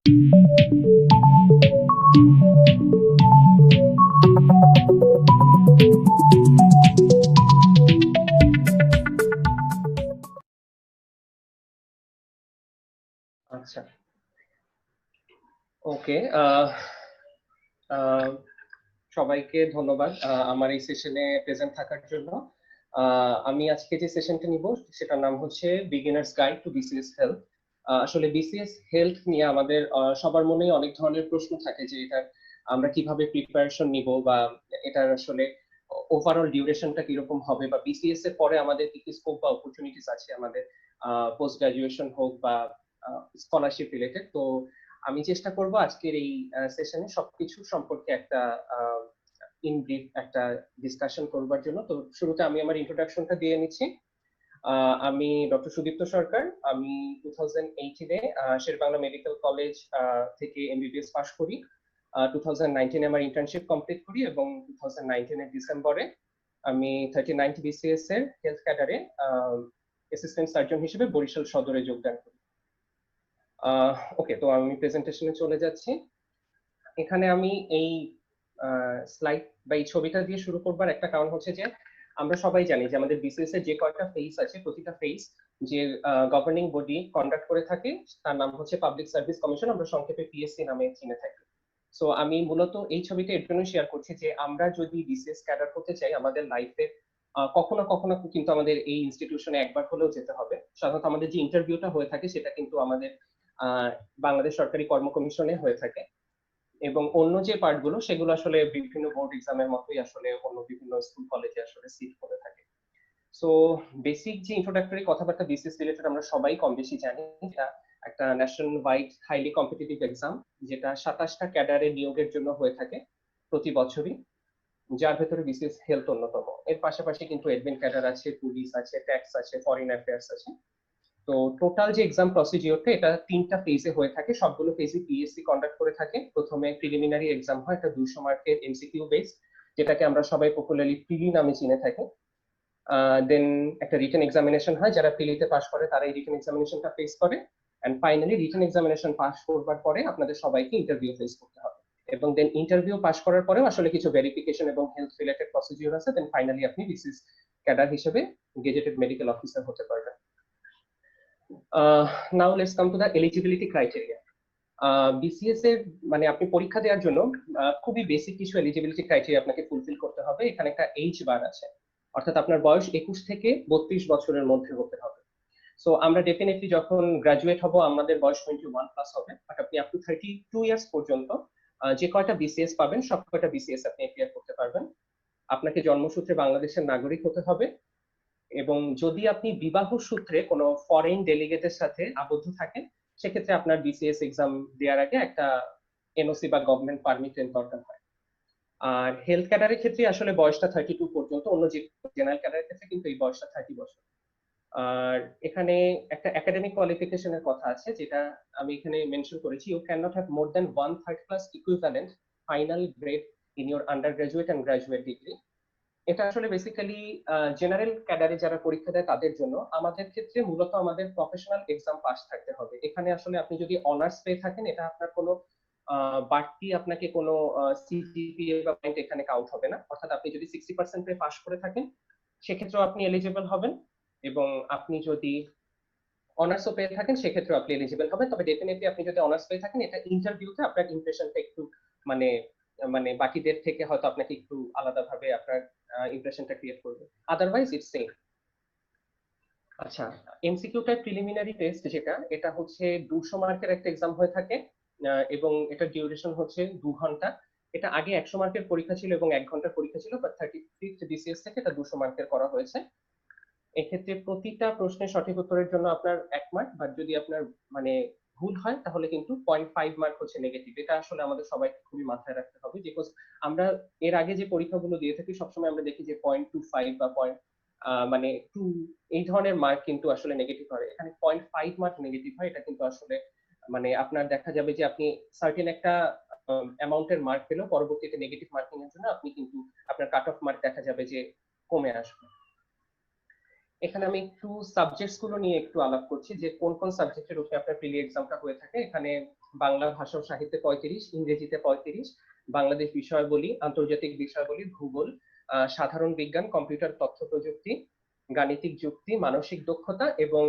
আচ্ছা, ওকে। সবাইকে ধন্যবাদ আমার এই সেশনে প্রেজেন্ট থাকার জন্য। আমি আজকে যে সেশনটা নিব সেটার নাম হচ্ছে beginners guide to BCS health. আসলে বিসিএস হেলথ নিয়ে আমাদের সবার মনেই অনেক ধরনের প্রশ্ন থাকে যে এটার আমরা কিভাবে প্রিপারেশন নিব, বা এটার আসলে ওভারঅল ডিউরেশনটা কিরকম হবে, বা বিসিএস এর পরে আমাদের কি কি স্কোপ বা অপরচুনিটিস আছে আমাদের পোস্ট গ্রাজুয়েশন হোক বা স্কলারশিপ রিলেটেড। তো আমি চেষ্টা করব আজকের এই সেশনে সবকিছু সম্পর্কে একটা ইন ব্রিফ একটা ডিসকাশন করবার জন্য। তো শুরুতে আমি আমার ইন্ট্রোডাকশনটা দিয়ে নিচ্ছি। আমি ডক্টর সুদীপ্ত সরকার। আমি 2018-এ শেরেবাংলা মেডিকেল কলেজ থেকে এমবিবিএস পাশ করি। 2019-এ আমার ইন্টার্নশিপ কমপ্লিট করি এবং 2019-এর ডিসেম্বরে আমি 39th বিসিএস এর হেলথ ক্যাডারে অ্যাসিস্ট্যান্ট সার্জন হিসেবে বরিশাল সদরে যোগদান করি। ওকে, তো আমি প্রেজেন্টেশনে চলে যাচ্ছি। এখানে আমি এই স্লাইড বা এই ছবিটা দিয়ে শুরু করবার একটা কারণ হচ্ছে যে আমরা সবাই জানি যে আমাদের বিসিএস এর যে কয়টা ফেজ আছে, প্রতিটা ফেজ যে গভর্নিং বডি কন্ডাক্ট করে থাকে তার নাম হচ্ছে পাবলিক সার্ভিস কমিশন, আমরা সংক্ষেপে পিএসসি নামে চিনে থাকি। সো আমি মূলত এই ছবিটা এর জন্য শেয়ার করছি যে আমরা যদি বিসিএস ক্যাডার হতে চাই আমাদের লাইফে কখনো কখনো কিন্তু আমাদের এই ইনস্টিটিউশনে একবার হলেও যেতে হবে। সাধারণত আমাদের যে ইন্টারভিউটা হয়ে থাকে সেটা কিন্তু আমাদের বাংলাদেশ সরকারি কর্ম কমিশনে হয়ে থাকে, এবং অন্য যে পার্টগুলো সেগুলো আসলে বিভিন্ন বোর্ড এক্সামের মতোই আসলে অন্য বিভিন্ন স্কুল কলেজে আসলে সিট করে থাকে। সো বেসিক যে ইন্ট্রোডাক্টরি কথাবার্তা বিসিএস রিলেটেড আমরা সবাই কম বেশি জানি। এটা একটা national wide highly competitive exam, যেটা 27টা ক্যাডারে নিয়োগের জন্য হয়ে থাকে প্রতি বছরই, যার ভেতরে বিসিএস হেলথ অন্যতম। এর পাশাপাশি কিন্তু এডমিন ক্যাডার আছে, পুলিশ আছে, ট্যাক্স আছে, ফরেন অ্যাফেয়ার্স আছে। তো টোটাল যে এক্সাম প্রসিডিওরটা এটা 3টা ফেজে হয়ে থাকে, সবগুলো ফেজে পিএসসি কন্ডাক্ট করে থাকে। প্রথমে প্রিলিমিনারি এক্সাম হয়, এটা 200 মার্কের এমসিকিউ বেসড, যেটাকে আমরা সবাই পপুলারলি প্রিলি নামে চিনে থাকি। দেন একটা রিটেন এক্সামিনেশন হয়, যারা প্রিলিতে পাস করে তারা এই রিটেন এক্সামিনেশনটা ফেস করে, and finally written examination pass করবার পরে আপনাদের সবাইকে ইন্টারভিউ ফেস করতে হবে, এবং দেন ইন্টারভিউ পাস করার পরেও আসলে কিছু ভেরিফিকেশন এবং হেলথ রিলেটেড প্রসিডিওর আছে। দেন ফাইনালি আপনি বিসিএস ক্যাডার হিসেবে গেজেটেড মেডিকেল অফিসার হতে পারবেন। Now let's come to the eligibility criteria. BCS এর মানে আপনি পরীক্ষা দেওয়ার জন্য খুবই বেসিক কিছু এলিজিবিলিটি ক্রাইটেরিয়া আপনাকে ফুলফিল করতে হবে। এখানে একটা এইজ বার আছে, অর্থাৎ আপনার বয়স 21 থেকে 32 বছরের মধ্যে হতে হবে। সো আমরা ডেফিনেটলি যখন গ্রাজুয়েট হব আমাদের বয়স 21 প্লাস হবে, বাট আপনি আপ টু 32 ইয়ার্স পর্যন্ত যে কয়টা বিসিএস পাবেন সব কয়টা বিসিএস আপনি অ্যাপিয়ার করতে পারবেন। আপনাকে জন্মসূত্রে বাংলাদেশের নাগরিক হতে হবে, এবং যদি আপনি বিবাহ সূত্রে কোনো ফরেন ডেলিগেটের সাথে আবদ্ধ থাকেন সেক্ষেত্রে আপনার বিসিএস এক্সাম দেওয়ার আগে একটা এনওসি বা গভর্নমেন্ট পারমিটের দরকার হয়। আর হেলথ ক্যাডারের ক্ষেত্রে আসলে বয়সটা 32 পর্যন্ত, অন্য যে জেনারেল ক্যাডারের ক্ষেত্রে কিন্তু এই বয়সটা 30 বছর। আর এখানে একটা একাডেমিক কোয়ালিফিকেশনের কথা আছে, যেটা আমি এখানে মেনশন করেছি, you can not have more than 1/3 class equivalent final grade in your undergraduate and graduate degree. এটা আসলে বেসিক্যালি জেনারেল ক্যাডারে যারা পরীক্ষা দেয় তাদের জন্য। আমাদের ক্ষেত্রে মূলত আমাদের প্রফেশনাল এক্সাম পাস থাকতে হবে। এখানে আসলে আপনি যদি অনার্স পেয়ে থাকেন এটা আপনার কোনো বাড়তি আপনাকে কোনো সিজিপিএ বা পয়েন্ট এখানে কাউন্ট হবে না, অর্থাৎ আপনি যদি 60% পেয়ে পাস করে থাকেন সেক্ষেত্রেও আপনি এলিজিবল হবেন, এবং আপনি যদি অনার্সও পেয়ে থাকেন সেক্ষেত্রেও আপনি এলিজিবল হবেন। তবে ডেফিনেটলি আপনি যদি অনার্স পেয়ে থাকেন এটা ইন্টারভিউতে আপনার ইমপ্রেশনটা একটু মানে মানে বাকিদের থেকে হয়তো আপনাকে একটু আলাদাভাবে আপনার ইমপ্রেশনটা ক্রিয়েট করবে, আদারওয়াইজ ইটস সেম। আচ্ছা, এমসিকিউ টাইপ প্রিলিমিনারি টেস্ট যেটা, এটা হচ্ছে 200 মার্কের একটা এক্সাম হয়ে থাকে, এবং এটা ডিউরেশন হচ্ছে 2 ঘন্টা। এটা আগে 100 মার্কের পরীক্ষা ছিল এবং 1 ঘন্টার পরীক্ষা ছিল, বাট 35th বিসিএস থেকে এটা 200 মার্কের করা হয়েছে। এক্ষেত্রে প্রতিটা প্রশ্নের সঠিক উত্তরের জন্য আপনার 1 মার্ক, বাট যদি আপনার মানে ভুল হয় তাহলে কিন্তু 0.5 মার্ক হচ্ছে নেগেটিভ। এটা আসলে আমাদের সবাইকে খুবই মাথায় রাখতে হবে, বিকজ আমরা এর আগে যে পরীক্ষাগুলো দিয়ে থাকি সবসময় আমরা দেখি যে 0.25 বা মানে 2 এই ধরনের মার্ক কিন্তু আসলে নেগেটিভ হয়। এখানে 0.5 মার্ক নেগেটিভ হয়, এটা কিন্তু আসলে মানে আপনার দেখা যাবে যে আপনি সার্টেন একটা অ্যামাউন্টের মার্ক পেলেও পরবর্তীতে নেগেটিভ মার্কিং এর জন্য আপনি কিন্তু আপনার কাট অফ মার্ক দেখা যাবে যে কমে আসবে। এখানে আমি একটু সাবজেক্টস গুলো নিয়ে একটু আলাপ করছি যে কোন কোন সাবজেক্টের উপরে আপনার প্রিলি এক্সামটা হয়ে থাকে। এখানে বাংলা ভাষা ও সাহিত্যে 35, ইংরেজিতে 35, বাংলাদেশ বিষয়াবলী, আন্তর্জাতিক বিষয়াবলী, ভূগোল, সাধারণ বিজ্ঞান, কম্পিউটার তথ্য প্রযুক্তি, গাণিতিক যুক্তি, মানসিক দক্ষতা এবং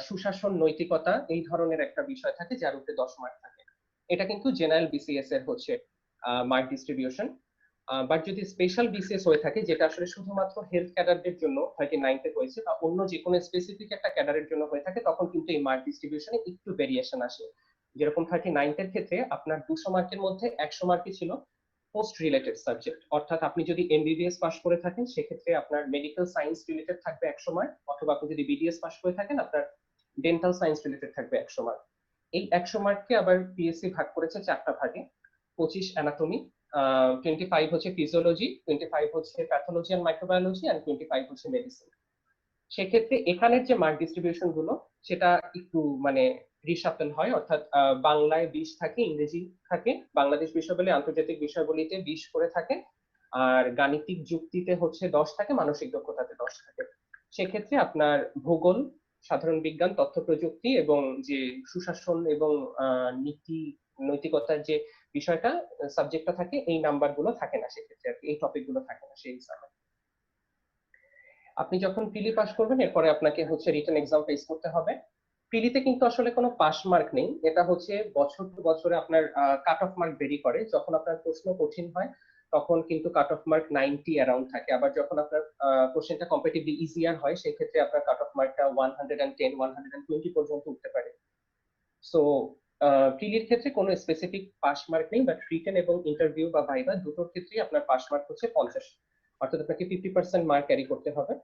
সুশাসন নৈতিকতা, এই ধরনের একটা বিষয় থাকে যার উপরে 10 মার্ক থাকে। এটা কিন্তু জেনারেল বিসিএস এর হচ্ছে মার্ক ডিস্ট্রিবিউশন। বাট যদি স্পেশাল বিসিএস হয়ে থাকে, যেটা আসলে শুধুমাত্র হেলথ ক্যাডারদের জন্য 39তে হয়েছে বা অন্য যে কোনো স্পেসিফিক একটা ক্যাডারের জন্য হয়ে থাকে, তখন কিন্তু এই মার্ক ডিস্ট্রিবিউশনে একটু ভেরিয়েশন আসে। যেরকম 39 এর ক্ষেত্রে আপনার 200 মার্কের মধ্যে 100 মার্কই ছিল পোস্ট রিলেটেড সাবজেক্ট, অর্থাৎ আপনি যদি এমবিবিএস পাস করে থাকেন সেক্ষেত্রে আপনার মেডিকেল সায়েন্স রিলেটেড থাকবে 100 মার্ক, অথবা আপনি যদি বিডিএস পাস করে থাকেন আপনার ডেন্টাল সায়েন্স রিলেটেড থাকবে 100 মার্ক। এই 100 মার্ককে আবার পিএসসি ভাগ করেছে 4টা ভাগে: 25 অ্যানাটমি, 25 হচ্ছে ফিজিওলজি, 25 হচ্ছে প্যাথোলজি এন্ড মাইক্রোবায়োলজি, এন্ড 25 হচ্ছে মেডিসিন। সেক্ষেত্রে এখানের যে মার্ক ডিস্ট্রিবিউশন গুলো সেটা একটু মানে রিশাফেল হয়, অর্থাৎ বাংলায় 20 থাকে, ইংরেজি থাকে, বাংলাদেশ বিষয়াবলী আন্তর্জাতিক বিষয়াবলীতে 20 করে থাকে, আর গাণিতিক যুক্তিতে হচ্ছে 10 থাকে, মানসিক দক্ষতাতে 10 থাকে। সেক্ষেত্রে আপনার ভূগোল, সাধারণ বিজ্ঞান, তথ্য প্রযুক্তি এবং যে সুশাসন এবং নীতি নৈতিকতার যে বিষয়টা সাবজেক্টটা থাকে, এই নাম্বার গুলো থাকে না সেক্ষেত্রে, আর এই টপিক গুলো থাকে না সেই হিসাবে। আপনি যখন প্রিলি পাস করবেন এরপরে আপনাকে হচ্ছে রিটেন এক্সাম ফেস করতে হবে। প্রিলিতে কিন্তু আসলে কোনো পাস মার্ক নেই, এটা হচ্ছে বছর টু বছরে আপনার কাট অফ মার্ক ভেরি করে। যখন আপনার প্রশ্ন কঠিন হয় তখন কিন্তু কাট অফ মার্ক 90 অ্যারাউন্ড থাকে, আবার যখন আপনার কোশ্চেনটা কম্পারেটিভলি ইজিয়ার হয় সেই ক্ষেত্রে আপনার কাট অফ মার্কটা 110 120 পর্যন্ত উঠতে পারে। সো প্রিলির ক্ষেত্রে কোনো স্পেসিফিক পাস মার্ক নেই, বাট রিটেন এবং ইন্টারভিউ বা ভাইভা দুটোর ক্ষেত্রেই আপনার পাস মার্ক হচ্ছে 50, অর্থাৎ আপনাকে 50% মার্ক ক্যারি করতে হবে।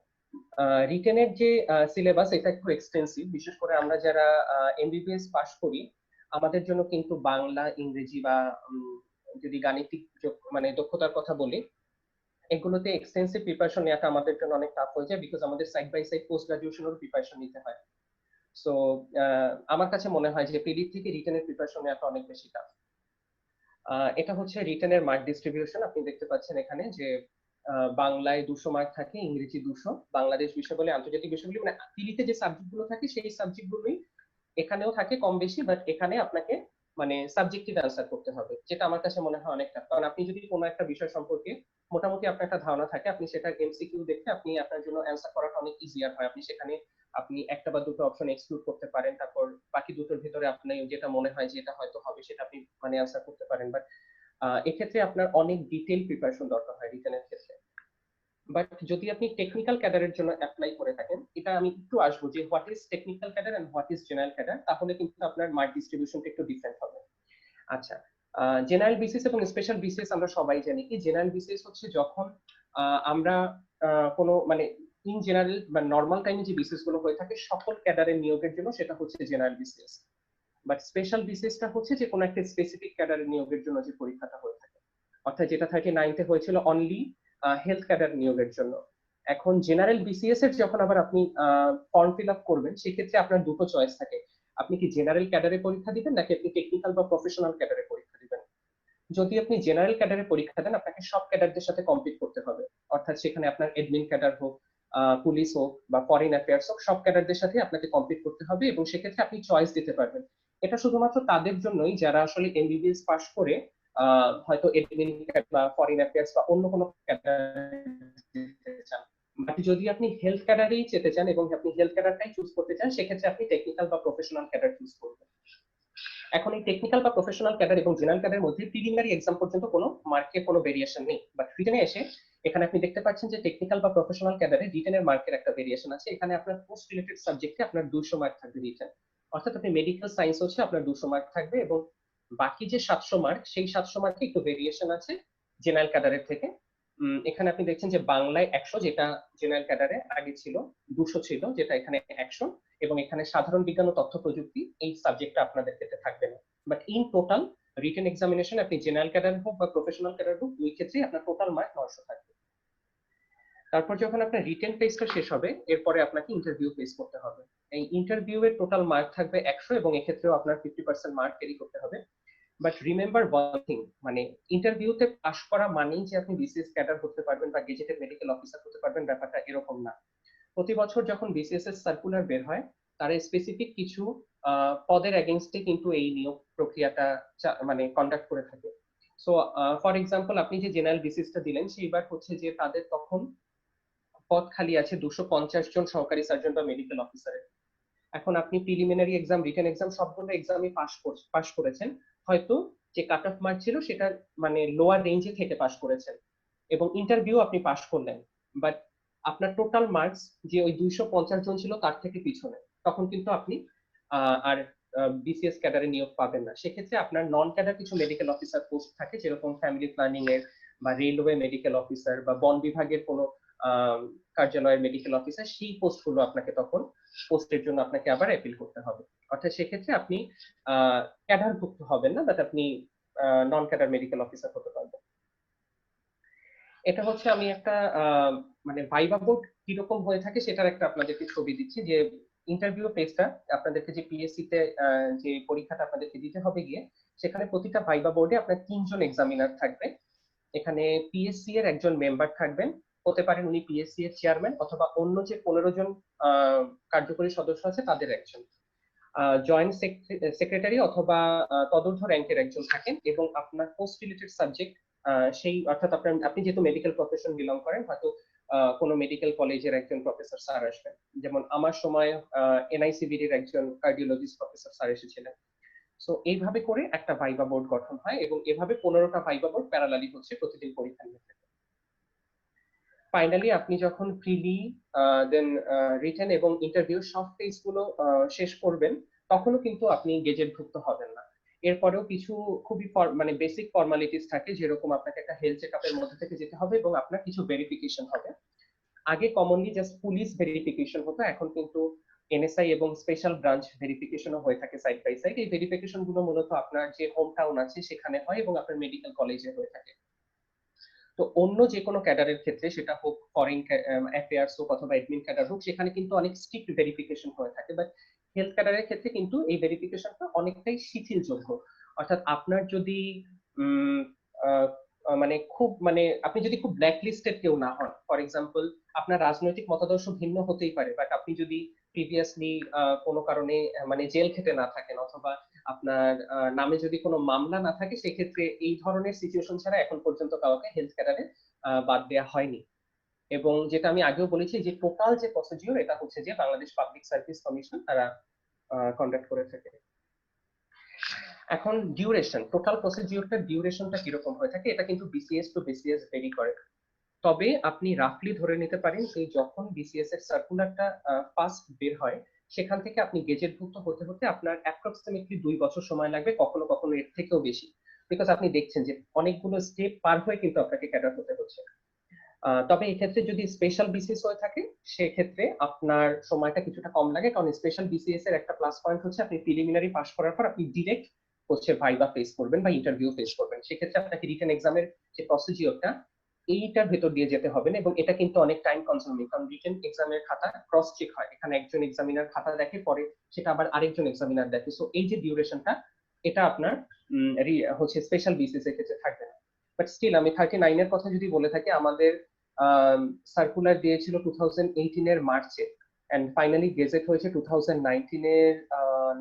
রিটেনের যে সিলেবাস এটা একটু এক্সটেন্সিভ, বিশেষ করে আমরা যারা এমবিবিএস পাস করি আমাদের জন্য কিন্তু বাংলা, ইংরেজি বা যদি গাণিতিক মানে দক্ষতার কথা বলি, এগুলোতে এক্সটেন্সিভ প্রিপারেশন নেওয়াটা আমাদের জন্য অনেক টাফ হয়ে যায়, বিকজ আমাদের সাইড বাই সাইড পোস্ট গ্রাজুয়েশনের প্রিপারেশন নিতে হয়। সো আমার কাছে মনে হয় যে প্রিলি থেকে রিটেনের প্রিপারেশন নেওয়াটা অনেক বেশি টাফ। এটা হচ্ছে রিটেনের মার্ক ডিস্ট্রিবিউশন। আপনি দেখতে পাচ্ছেন এখানে যে বাংলায় 200 মার্ক থাকে, ইংরেজি 200, বাংলাদেশ বিষয়াবলী আন্তর্জাতিক বিষয়াবলী মানে প্রিলিতে যে সাবজেক্ট গুলো থাকে সেই সাবজেক্ট গুলোই এখানেও থাকে কম বেশি, বাট এখানে আপনাকে মানে সাবজেক্টিভ অ্যান্সার করতে হবে, যেটা আমার কাছে মনে হয় অনেকটা। কারণ আপনি যদি কোনো একটা বিষয় সম্পর্কে মোটামুটি আপনার একটা ধারণা থাকে, আপনি সেটার এমসিকিউ দেখে আপনি আপনার জন্য অ্যান্সার করাটা অনেক ইজিয়ার হয়। আপনি সেখানে আপনি একটা বা দুটো অপশন এক্সক্লুড করতে পারেন, তারপর বাকি দুটোর ভিতরে আপনি যেটা মনে হয় যে এটা হয়তো হবে সেটা আপনি মানে অ্যান্সার করতে পারেন। বাট এক্ষেত্রে আপনার অনেক ডিটেইল প্রিপারেশন দরকার হয় রিটেনের ক্ষেত্রে। বাট যদি আপনি টেকনিক্যাল ক্যাডারের জন্য অ্যাপ্লাই করে থাকেন, এটা আমি একটু আসবো যে what is technical cadre and what is general cadre, তাহলে কিন্তু আপনার মার্ক ডিস্ট্রিবিউশনটা একটু ডিফারেন্ট হবে। আচ্ছা, জেনারেল বিসিএস এবং স্পেশাল বিসিএস আমরা সবাই জানি কি, জেনারেল বিসিএস হচ্ছে যখন আমরা কোনো মানে ইন জেনারেল বা নর্মাল টাইমে যে বিসিএস গুলো হয়ে থাকে সকল ক্যাডারের নিয়োগের জন্য, সেটা হচ্ছে জেনারেল বিসিএস। বাট স্পেশাল বিসিএসটা হচ্ছে যে কোনো একটা স্পেসিফিক ক্যাডারের নিয়োগের জন্য যে পরীক্ষাটা হয়ে থাকে, অর্থাৎ যেটা 39তে হয়েছিল অনলি হেলথ ক্যাডার নিয়োগের জন্য। এখন জেনারেল বিসিএস এর যখন আবার আপনি ফর্ম ফিল আপ করবেন সেক্ষেত্রে আপনার দুটো চয়েস থাকে, আপনি কি জেনারেল ক্যাডারে পরীক্ষা দিবেন নাকি আপনি টেকনিক্যাল বা প্রফেশনাল ক্যাডারে পরীক্ষা দিবেন। যদি আপনি জেনারেল ক্যাডারে পরীক্ষা দেন আপনাকে সব ক্যাডারদের সাথে কম্পিট করতে হবে, অর্থাৎ সেখানে আপনার এডমিন ক্যাডার হোক, পুলিশ হোক বা ফরেন অ্যাফেয়ার্স হোক, সব ক্যাডারদের সাথে আপনাকে কম্পিট করতে হবে, এবং সেক্ষেত্রে আপনি চয়েস দিতে পারবেন। এটা শুধুমাত্র তাদের জন্যই যারা আসলে এমবিবিএস পাস করে হয়তো এডমিন বা ফরেন অ্যাফেয়ার্স বা অন্য কোনো ক্যাডার চান। বাট যদি আপনি হেলথ ক্যাডারেই যেতে চান এবং আপনি হেলথ ক্যাডারটাই চুজ করতে চান, সেক্ষেত্রে আপনি টেকনিক্যাল বা প্রফেশনাল ক্যাডার চুজ করবেন। এখন এই টেকনিক্যাল বা প্রফেশনাল ক্যাডার এবং জেনারেল ক্যাডারের মধ্যে প্রিলিমিনারি এক্সাম পর্যন্ত কোনো মার্কে কোনো ভেরিয়েশন নেই, বাট রিটেনে এসে এখানে আপনি দেখতে পাচ্ছেন যে টেকনিক্যাল বা প্রফেশনাল ক্যাডারে রিটেনের মার্কের একটা ভেরিয়েশন আছে। এখানে আপনার পোস্ট রিলেটেড সাবজেক্টে আপনার 200 মার্ক থাকবে রিটেন, অর্থাৎ আপনি মেডিকেল সায়েন্স হচ্ছে আপনার 200 মার্ক থাকবে, এবং বাকি যে 700 মার্ক সেই 700 মার্কে একটু ভেরিয়েশন আছে জেনারেল ক্যাডারের থেকে। এখানে আপনি দেখছেন যে বাংলায় 100, যেটা জেনারেল ক্যাডারে আগে ছিল 200 ছিল, যেটা এখানে 100, এবং এখানে সাধারণ বিজ্ঞান ও তথ্য প্রযুক্তি এই সাবজেক্টটা আপনাদের ক্ষেত্রে থাকবে না। But in total written examination আপনি জেনারেল ক্যাডার হোক বা প্রফেশনাল ক্যাডার হোক, দুই ক্ষেত্রেই আপনার টোটাল মার্ক 900 থাকবে। তারপর যখন আপনার রিটেন ফেজটা শেষ হবে এরপরে আপনাকে ইন্টারভিউ ফেস করতে হবে। এই ইন্টারভিউ এর টোটাল মার্ক থাকবে 100, এবং এক্ষেত্রেও আপনার 50% মার্ক ক্যারি করতে হবে। বাট রিমেম্বার ওয়ান থিং, মানে ইন্টারভিউতে পাস করা মানেই যে আপনি বিসিএস ক্যাডার হতে পারবেন বা গেজেটেড মেডিকেল অফিসার হতে পারবেন, ব্যাপারটা এরকম না। প্রতি বছর যখন বিসিএস এর সার্কুলার বের হয় তারা স্পেসিফিক কিছু পদের এগেইনস্টে কিন্তু এই নিয়োগ প্রক্রিয়াটা মানে কন্ডাক্ট করে থাকে। সো ফর এক্সাম্পল আপনি যে জেনারেল বিসিএসটা দিলেন সেইবার হচ্ছে যে তাদের তখন পদ খালি আছে 250 জন সহকারী সার্জন বা মেডিকেল অফিসারের। এখন আপনি প্রিলিমিনারি এক্সাম, রিটেন এক্সাম সবগুলো এক্সামই পাস করেছেন, হয়তো যে কাট অফ মার্ক ছিল সেটা মানে লোয়ার রেঞ্জে থেকে পাস করেছেন, এবং ইন্টারভিউ আপনি পাস করলেন, বাট আপনার টোটাল মার্কস যে ওই 250 জন ছিল তার থেকে পিছনে, তখন কিন্তু আপনি আর বিসিএস ক্যাডারে নিয়োগ পাবেন না। সেক্ষেত্রে আপনার নন ক্যাডার কিছু মেডিকেল অফিসার পোস্ট থাকে, যেরকম ফ্যামিলি প্ল্যানিং এর বা রেলওয়ে মেডিকেল অফিসার বা বন বিভাগের কোনো কার্যালয়ের মেডিকেল অফিসার, সেই পোস্টগুলো আপনাকে তখন পোস্টের জন্য আপনাকে আবার অ্যাপিল করতে হবে। অর্থাৎ সেক্ষেত্রে আপনি ক্যাডারভুক্ত হবেন না, বাট আপনি নন ক্যাডার মেডিকেল অফিসার হতে পারবেন। এটা হচ্ছে আমি একটা মানে ভাইবা বোর্ড কিরকম হয়ে থাকে সেটার একটা আপনাদেরকে ছবি দিচ্ছি, যে ইন্টারভিউ ফেজটা আপনাদেরকে যে পিএসসি তে যে পরীক্ষাটা আপনাদেরকে দিতে হবে গিয়ে, সেখানে প্রতিটা ভাইবা বোর্ডে আপনার 3 জন এক্সামিনার থাকবে। এখানে পিএসসি এর একজন মেম্বার থাকবেন, হতে পারেন উনি পিএসসি এর চেয়ারম্যান অথবা অন্য যে 15 জন কার্যকরী সদস্য আছে তাদের একজন, জয়েন্ট সেক্রেটারি অথবা তদূর্ধ্ব র্যাঙ্কের একজন থাকেন, এবং আপনার পোস্ট রিলেটেড সাবজেক্ট সেই অর্থাৎ আপনি যেহেতু মেডিকেল প্রফেশন বিলং করেন, হয়তো কোনো মেডিকেল কলেজের একজন প্রফেসর স্যার আসবেন, যেমন আমার সময় এনআইসিবির এর একজন কার্ডিওলজিস্ট প্রফেসর স্যার এসেছিলেন। সো এইভাবে করে একটা ভাইবা বোর্ড গঠন হয়, এবং এভাবে 15টা ভাইবা বোর্ড প্যারালালি হচ্ছে প্রতিদিন পরীক্ষা নিয়ে থাকে। ফাইনালি আপনি যখন প্রিলি, দেন রিটেন এবং ইন্টারভিউ সব ফেজ গুলো শেষ করবেন, তখনও কিন্তু আপনি গেজেটভুক্ত হবেন না। এরপরেও কিছু খুবই মানে বেসিক ফর্মালিটিস থাকে, যেরকম আপনাকে একটা হেলথ চেকআপের মধ্যে থেকে যেতে হবে এবং আপনার কিছু ভেরিফিকেশন হবে। আগে কমনলি জাস্ট পুলিশ ভেরিফিকেশন হতো, এখন কিন্তু এনএসআই এবং স্পেশাল ব্রাঞ্চ ভেরিফিকেশনও হয়ে থাকে সাইড বাই সাইড। এই ভেরিফিকেশন গুলো মূলত আপনার যে হোম টাউন আছে সেখানে হয় এবং আপনার মেডিকেল কলেজে হয়ে থাকে। তো অন্য যে কোনো ক্যাডারের ক্ষেত্রে, সেটা হোক ফরেন অ্যাফেয়ার্স হোক অথবা অ্যাডমিন ক্যাডার হোক, সেখানে কিন্তু অনেক স্ট্রিক্ট ভেরিফিকেশন হয়ে থাকে, বাট হেলথ ক্যাডারের ক্ষেত্রে কিন্তু এই ভেরিফিকেশনটা অনেকটাই শিথিলযোগ্য। অর্থাৎ আপনার যদি উম, আহ, মানে খুব মানে আপনি যদি খুব ব্ল্যাক লিস্টেড কেউ না হন, ফর এক্সাম্পল আপনার রাজনৈতিক মতাদর্শ ভিন্ন হতেই পারে, বাট আপনি যদি প্রিভিয়াসলি কোনো কারণে মানে জেল খেটে না থাকেন, অথবা আপনার নামে যদি কোনো মামলা না থাকে, সেক্ষেত্রে এই ধরনের সিচুয়েশন ছাড়া এখন পর্যন্ত কাউকে হেলথ ক্যাডারে বাদ দেওয়া হয়নি। এবং যেটা আমি আগেও বলেছি যে টোটাল যে প্রসিডিওর, এটা হচ্ছে যে বাংলাদেশ পাবলিক সার্ভিস কমিশন তারা কন্ডাক্ট করে থাকে। এখন ডিউরেশন, টোটাল প্রসিডিওরটার ডিউরেশনটা কিরকম হয়ে থাকে, এটা কিন্তু বিসিএস টু বিসিএস ভেরি করে। তবে আপনি রাফলি ধরে নিতে পারেন যে যখন বিসিএস এর সার্কুলারটা ফার্স্ট বের হয়, সেখান থেকে আপনি গেজেটভুক্ত হতে হতে আপনার অ্যাপ্রক্সিমেটলি 2 বছর সময় লাগবে, কখনো কখনো এর থেকেও বেশি, বিকজ আপনি দেখছেন যে অনেকগুলো স্টেপ পার হয়ে কিন্তু আপনাকে ক্যাডার হতে হচ্ছে। তবে এক্ষেত্রে যদি স্পেশাল বিসিএস হয়ে থাকে, সেক্ষেত্রে আপনার সময়টা কিছুটা কম লাগে, কারণ স্পেশাল বিসিএস এর একটা প্লাস পয়েন্ট হচ্ছে আপনি প্রিলিমিনারি পাস করার পর আপনি ডিরেক্ট হচ্ছে ভাইবা ফেস করবেন বা ইন্টারভিউ ফেস করবেন। সেক্ষেত্রে আপনাকে রিটেন এক্সামের যে প্রসিডিওরটা, এইটার ভেতর দিয়ে যেতে হবে না, এবং এটা কিন্তু অনেক টাইম কনজিউমিং, কারণ রিটেন এক্সামের খাতা ক্রস চেক হয়, এখানে একজন এক্সামিনার খাতা দেখে, পরে সেটা আবার আরেকজন এক্সামিনার দেখে। সো এই যে ডিউরেশনটা, এটা আপনার হচ্ছে স্পেশাল বিসিএস এর ক্ষেত্রে থাকবে না। বাট স্টিল আমি 39 এর কথা যদি বলে থাকি, আমাদের সার্কুলার দিয়েছিল 2018 এর মার্চে, এন্ড ফাইনালি গেজেট হয়েছে 2019 এর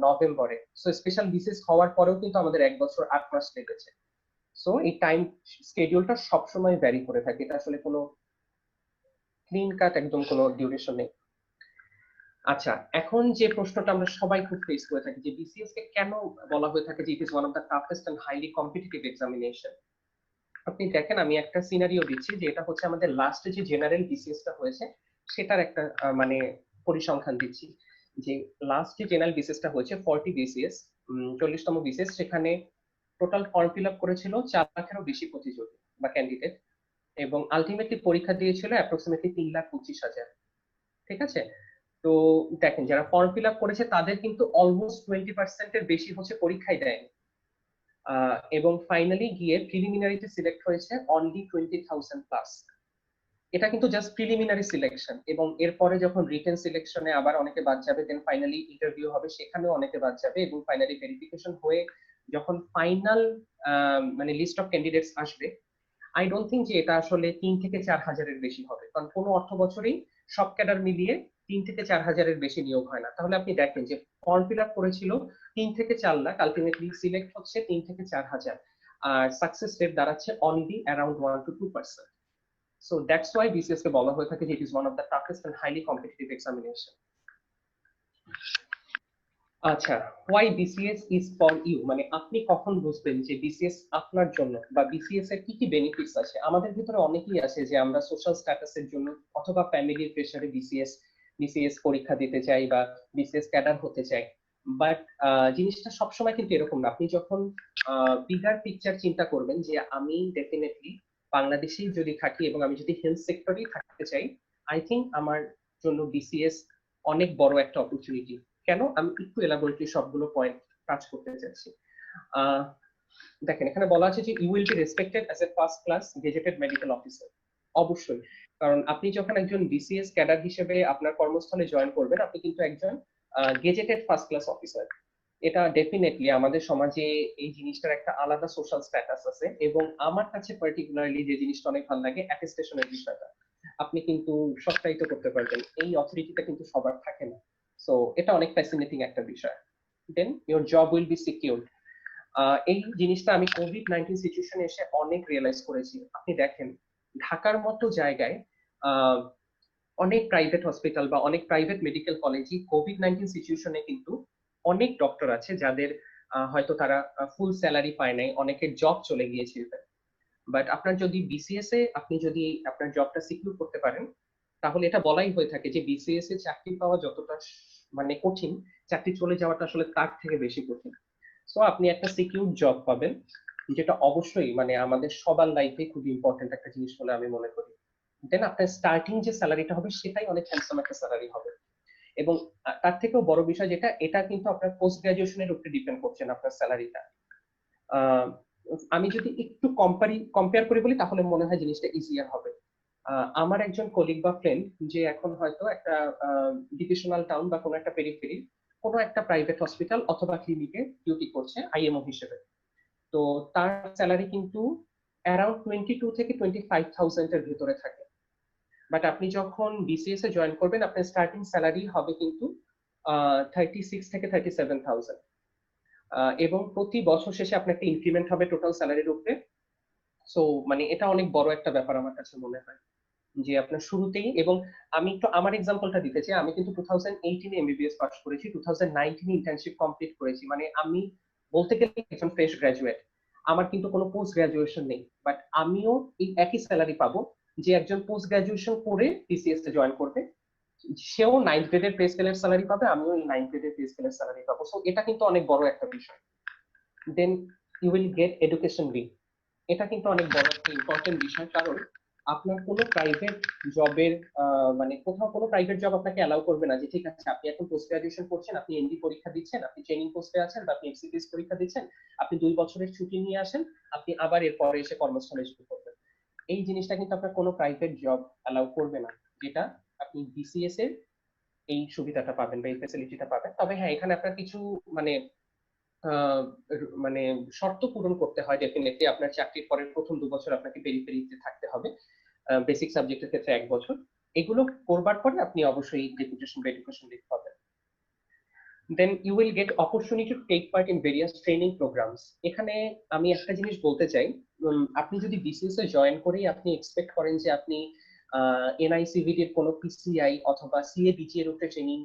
নভেম্বরে। সো স্পেশাল বিসিএস হওয়ার পরেও কিন্তু আমাদের 1 বছর 8 মাস লেগেছে। সো এই টাইম স্কেডিউলটা সবসময় ভ্যারি করে থাকে, এটা আসলে কোনো ক্লিন কাট একদম কোনো ডিউরেশন নেই। আচ্ছা, এখন যে প্রশ্নটা আমরা সবাই খুব ফেস করে থাকি, যে বিসিএস কে কেন বলা হয়ে থাকে যে it is one of the toughest and highly competitive examination. আপনি দেখেন, আমি একটা সিনারিও দিচ্ছি, যে এটা হচ্ছে আমাদের লাস্ট যে জেনারেল বিসিএসটা হয়েছে সেটার একটা মানে পরিসংখ্যান দিচ্ছি। যে লাস্ট যে জেনারেল বিসিএসটা হয়েছে 40 বিসিএস, 40তম বিসিএস, সেখানে টোটাল ফর্ম ফিল আপ করেছিল 4 লাখেরও বেশি প্রতিযোগী বা ক্যান্ডিডেট, এবং আলটিমেটলি পরীক্ষা দিয়েছিল অ্যাপ্রক্সিমেটলি 3,25,000। ঠিক আছে? তো দেখেন, যারা ফর্ম ফিল আপ করেছে তাদের কিন্তু অলমোস্ট 20% বেশি হচ্ছে পরীক্ষায় দেয়নি, এবং ফাইনালি গিয়ে প্রিলিমিনারিতে সিলেক্ট হয়েছে অনলি 20,000 প্লাস। এটা কিন্তু জাস্ট প্রিলিমিনারি সিলেকশন, এবং এরপরে যখন রিটেন সিলেকশনে আবার অনেকে বাদ যাবে, দেন ফাইনালি ইন্টারভিউ হবে, সেখানেও অনেকে বাদ যাবে, এবং ফাইনালি ভেরিফিকেশন হয়ে যখন ফাইনাল মানে লিস্ট অফ ক্যান্ডিডেটস আসবে, আই ডোন্ট থিঙ্ক যে এটা আসলে 3 থেকে 4 হাজারের বেশি হবে, কারণ কোনো অর্থ বছরেই সব ক্যাডার মিলিয়ে 3 থেকে 4 হাজারের বেশি নিয়োগ হয় না। তাহলে আপনি দেখেন যে ফর্ম ফিল আপ করেছিল 3 থেকে 4 লাখ, আলটিমেটলি সিলেক্ট হচ্ছে 3 থেকে 4 হাজার, আর সাকসেস রেট দাঁড়াচ্ছে only around 1 to 2%। So that's why BCS কে বলা হয়ে থাকে যে it is one of the toughest and highly competitive examination. আচ্ছা, why BCS is for you, মানে আপনি কখন বুঝবেন যে বিসিএস আপনার জন্য, বা বিসিএস এর কি কি বেনিফিটস আছে। আমাদের ভিতরে অনেকেই আছে যে আমরা সোশ্যাল স্ট্যাটাসের জন্য অথবা ফ্যামিলির প্রেসারে বিসিএস বিসিএস পরীক্ষা দিতে চাই বা বিসিএস ক্যাডার হতে চাই। বাট জিনিসটা সবসময় কিন্তু এরকম না। আপনি যখন বিগার পিকচার চিন্তা করবেন যে আমি ডেফিনেটলি বাংলাদেশেই যদি থাকি এবং আমি যদি হেলথ সেক্টরেই থাকতে চাই, আই থিঙ্ক আমার জন্য বিসিএস অনেক বড় একটা অপরচুনিটি। কেন, আমি একটু এলাবোরেটলি সবগুলো পয়েন্ট টাচ করতে চাচ্ছি। দেখেন, এখানে বলা আছে যে you will be respected as a first class gazetted medical officer. অবশ্যই, কারণ আপনি যখন একজন বিসিএস ক্যাডার হিসেবে আপনার কর্মস্থলে জয়েন করবেন, আপনি কিন্তু একজন গেজেটেড ফার্স্ট ক্লাস অফিসার। এটা ডেফিনেটলি আমাদের সমাজে এই জিনিসটার একটা আলাদা সোশ্যাল স্ট্যাটাস আছে, এবং আমার কাছে পার্টিকুলারলি যে জিনিসটা অনেক ভালো লাগে অ্যাটেস্টেশনের বিষয়টা। আপনি কিন্তু সত্যায়িত করতে পারবেন, এই অথরিটিটা কিন্তু সবার থাকে না। সো এটা অনেক ফ্যাসিনেটিং একটা বিষয়। Then your job will be secured. এই জিনিসটা আমি কোভিড-19 সিচুয়েশনে এসে অনেক রিয়েলাইজ করেছি। আপনি দেখেন, ঢাকার মতো জায়গায় অনেক প্রাইভেট হসপিটাল বা অনেক প্রাইভেট মেডিকেল কলেজই কোভিড-19 সিচুয়েশনে কিন্তু অনেক ডক্টর আছে যাদের হয়তো তারা ফুল স্যালারি পায় নাই, অনেকের জব চলে গিয়েছে। বাট আপনার যদি বিসিএস এ আপনি যদি আপনার জবটা সিকিউর করতে পারেন, তাহলে এটা বলাই হয়ে থাকে যে বিসিএস এ চাকরি পাওয়া যতটা মানে কঠিন, চাকরি চলে যাওয়াটা আসলে তার থেকে বেশি কঠিন। সো আপনি একটা সিকিউর জব পাবেন, যেটা অবশ্যই মানে আমাদের সবার লাইফে খুব ইম্পর্টেন্ট একটা জিনিস বলে আমি মনে করি। দেন আপনার স্টার্টিং যে স্যালারিটা হবে সেটাই অনেক হ্যান্ডসাম একটা স্যালারি হবে। এবং তার থেকেও বড় বিষয় যেটা, এটা কিন্তু আপনার পোস্ট গ্রাজুয়েশনের উপরে ডিপেন্ড করছে না আপনার স্যালারিটা। আমি যদি একটু কম্পেয়ার করে বলি তাহলে মনে হয় জিনিসটা ইজিয়ার হবে। আমার একজন কলিগ বা ফ্রেন্ড যে এখন হয়তো একটা ডিভিশনাল টাউন বা কোনো একটা পেরিফেরি কোনো একটা প্রাইভেট হসপিটাল অথবা ক্লিনিকে ডিউটি করছে আইএমও হিসেবে। তো তার স্যালারি কিন্তু অ্যারাউন্ড 22 থেকে 25,000 এর ভিতরে থাকে। বাট আপনি যখন বিসিএস এ জয়েন করবেন, আপনার স্টার্টিং স্যালারি হবে কিন্তু 36 থেকে 37,000। এবং প্রতি বছর শেষে আপনার একটা ইনক্রিমেন্ট হবে টোটাল স্যালারির উপরে। সো মানে এটা অনেক বড় একটা ব্যাপার আমার কাছে মনে হয় যে আপনার শুরুতেই। এবং আমি একটু আমার এক্সাম্পলটা দিতে চাই, আমি কিন্তু 2018 এমবিবিএস পাস করেছি, 2019 ইন্টার্নশিপ কমপ্লিট করেছি, মানে আমি বলতে গেলে একজন ফ্রেশ গ্রাজুয়েট। আমার কিন্তু কোনো পোস্ট গ্রাজুয়েশন নেই, বাট আমিও এই একই স্যালারি পাবো যে একজন পোস্ট গ্রাজুয়েশন করে বিসিএস এ জয়েন করবে। সেও 9th গ্রেডের পে স্কেলের স্যালারি পাবে, আমিও এই 9th গ্রেডের পে স্কেলের স্যালারি পাবো। সো এটা কিন্তু অনেক বড় একটা বিষয়। Then you will get education leave. এটা কিন্তু অনেক বড় একটা ইম্পর্টেন্ট বিষয়, কারণ আপনার কোনো প্রাইভেট জবের মানে কোথাও কোনো প্রাইভেট জব আপনাকে অ্যালাউ করবে না যে ঠিক আছে আপনি এখন পোস্ট গ্রাজুয়েশন করছেন, আপনি এমডি পরীক্ষা দিচ্ছেন, আপনি ট্রেনিং পোস্টে আছেন বা আপনি এফসিপিএস পরীক্ষা দিচ্ছেন, আপনি 2 বছরের ছুটি নিয়ে আসেন, আপনি আবার এরপরে এসে কর্মস্থলে শুরু করবেন। এই জিনিসটা কিন্তু আপনার কোনো প্রাইভেট জব অ্যালাউ করবে না, যেটা আপনি বিসিএস এর এই সুবিধাটা পাবেন বা এই ফ্যাসিলিটিটা পাবেন। তবে হ্যাঁ, এখানে আপনার কিছু মানে আহ, মানে শর্ত পূরণ করতে হয়। ডেফিনেটলি আপনার চাকরির পরের প্রথম 2 বছর আপনাকে পেরিফেরিতে থাকতে হবে, বেসিক সাবজেক্টের ক্ষেত্রে 1 বছর। এগুলো করবার পরে আপনি অবশ্যই ডেপুটেশন বা এডুকেশন লিভ পাবেন। Then you will get opportunity to take part in various training programmes. এখানে আমি একটা জিনিস বলতে চাই, আপনি যদি বিসিএস এ জয়েন করেই আপনি এক্সপেক্ট করেন যে আপনি এনআইসিভিডি এর কোনো পিসিআই অথবা সিএবিজি এর উপরে ট্রেনিং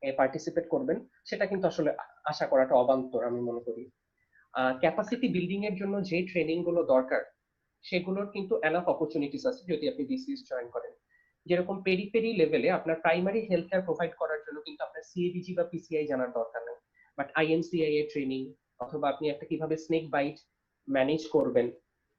পার্টিসিপেট করবেন, সেটা কিন্তু আসলে আশা করাটা অবান্তর আমি মনে করি। ক্যাপাসিটি বিল্ডিং এর জন্য যে ট্রেনিং গুলো দরকার সেগুলোর কিন্তু এনাফ অপরচুনিটিস আছে যদি আপনি বিসিএস জয়েন করেন। যেরকম পেরিফেরি লেভেলে আপনার প্রাইমারি হেলথ কেয়ার প্রোভাইড করার জন্য কিন্তু আপনার সিএবিজি বা পিসিআই জানার দরকার নেই, বাট আইএনসিআই এর ট্রেনিং অথবা আপনি একটা কিভাবে স্নেক বাইট ম্যানেজ করবেন,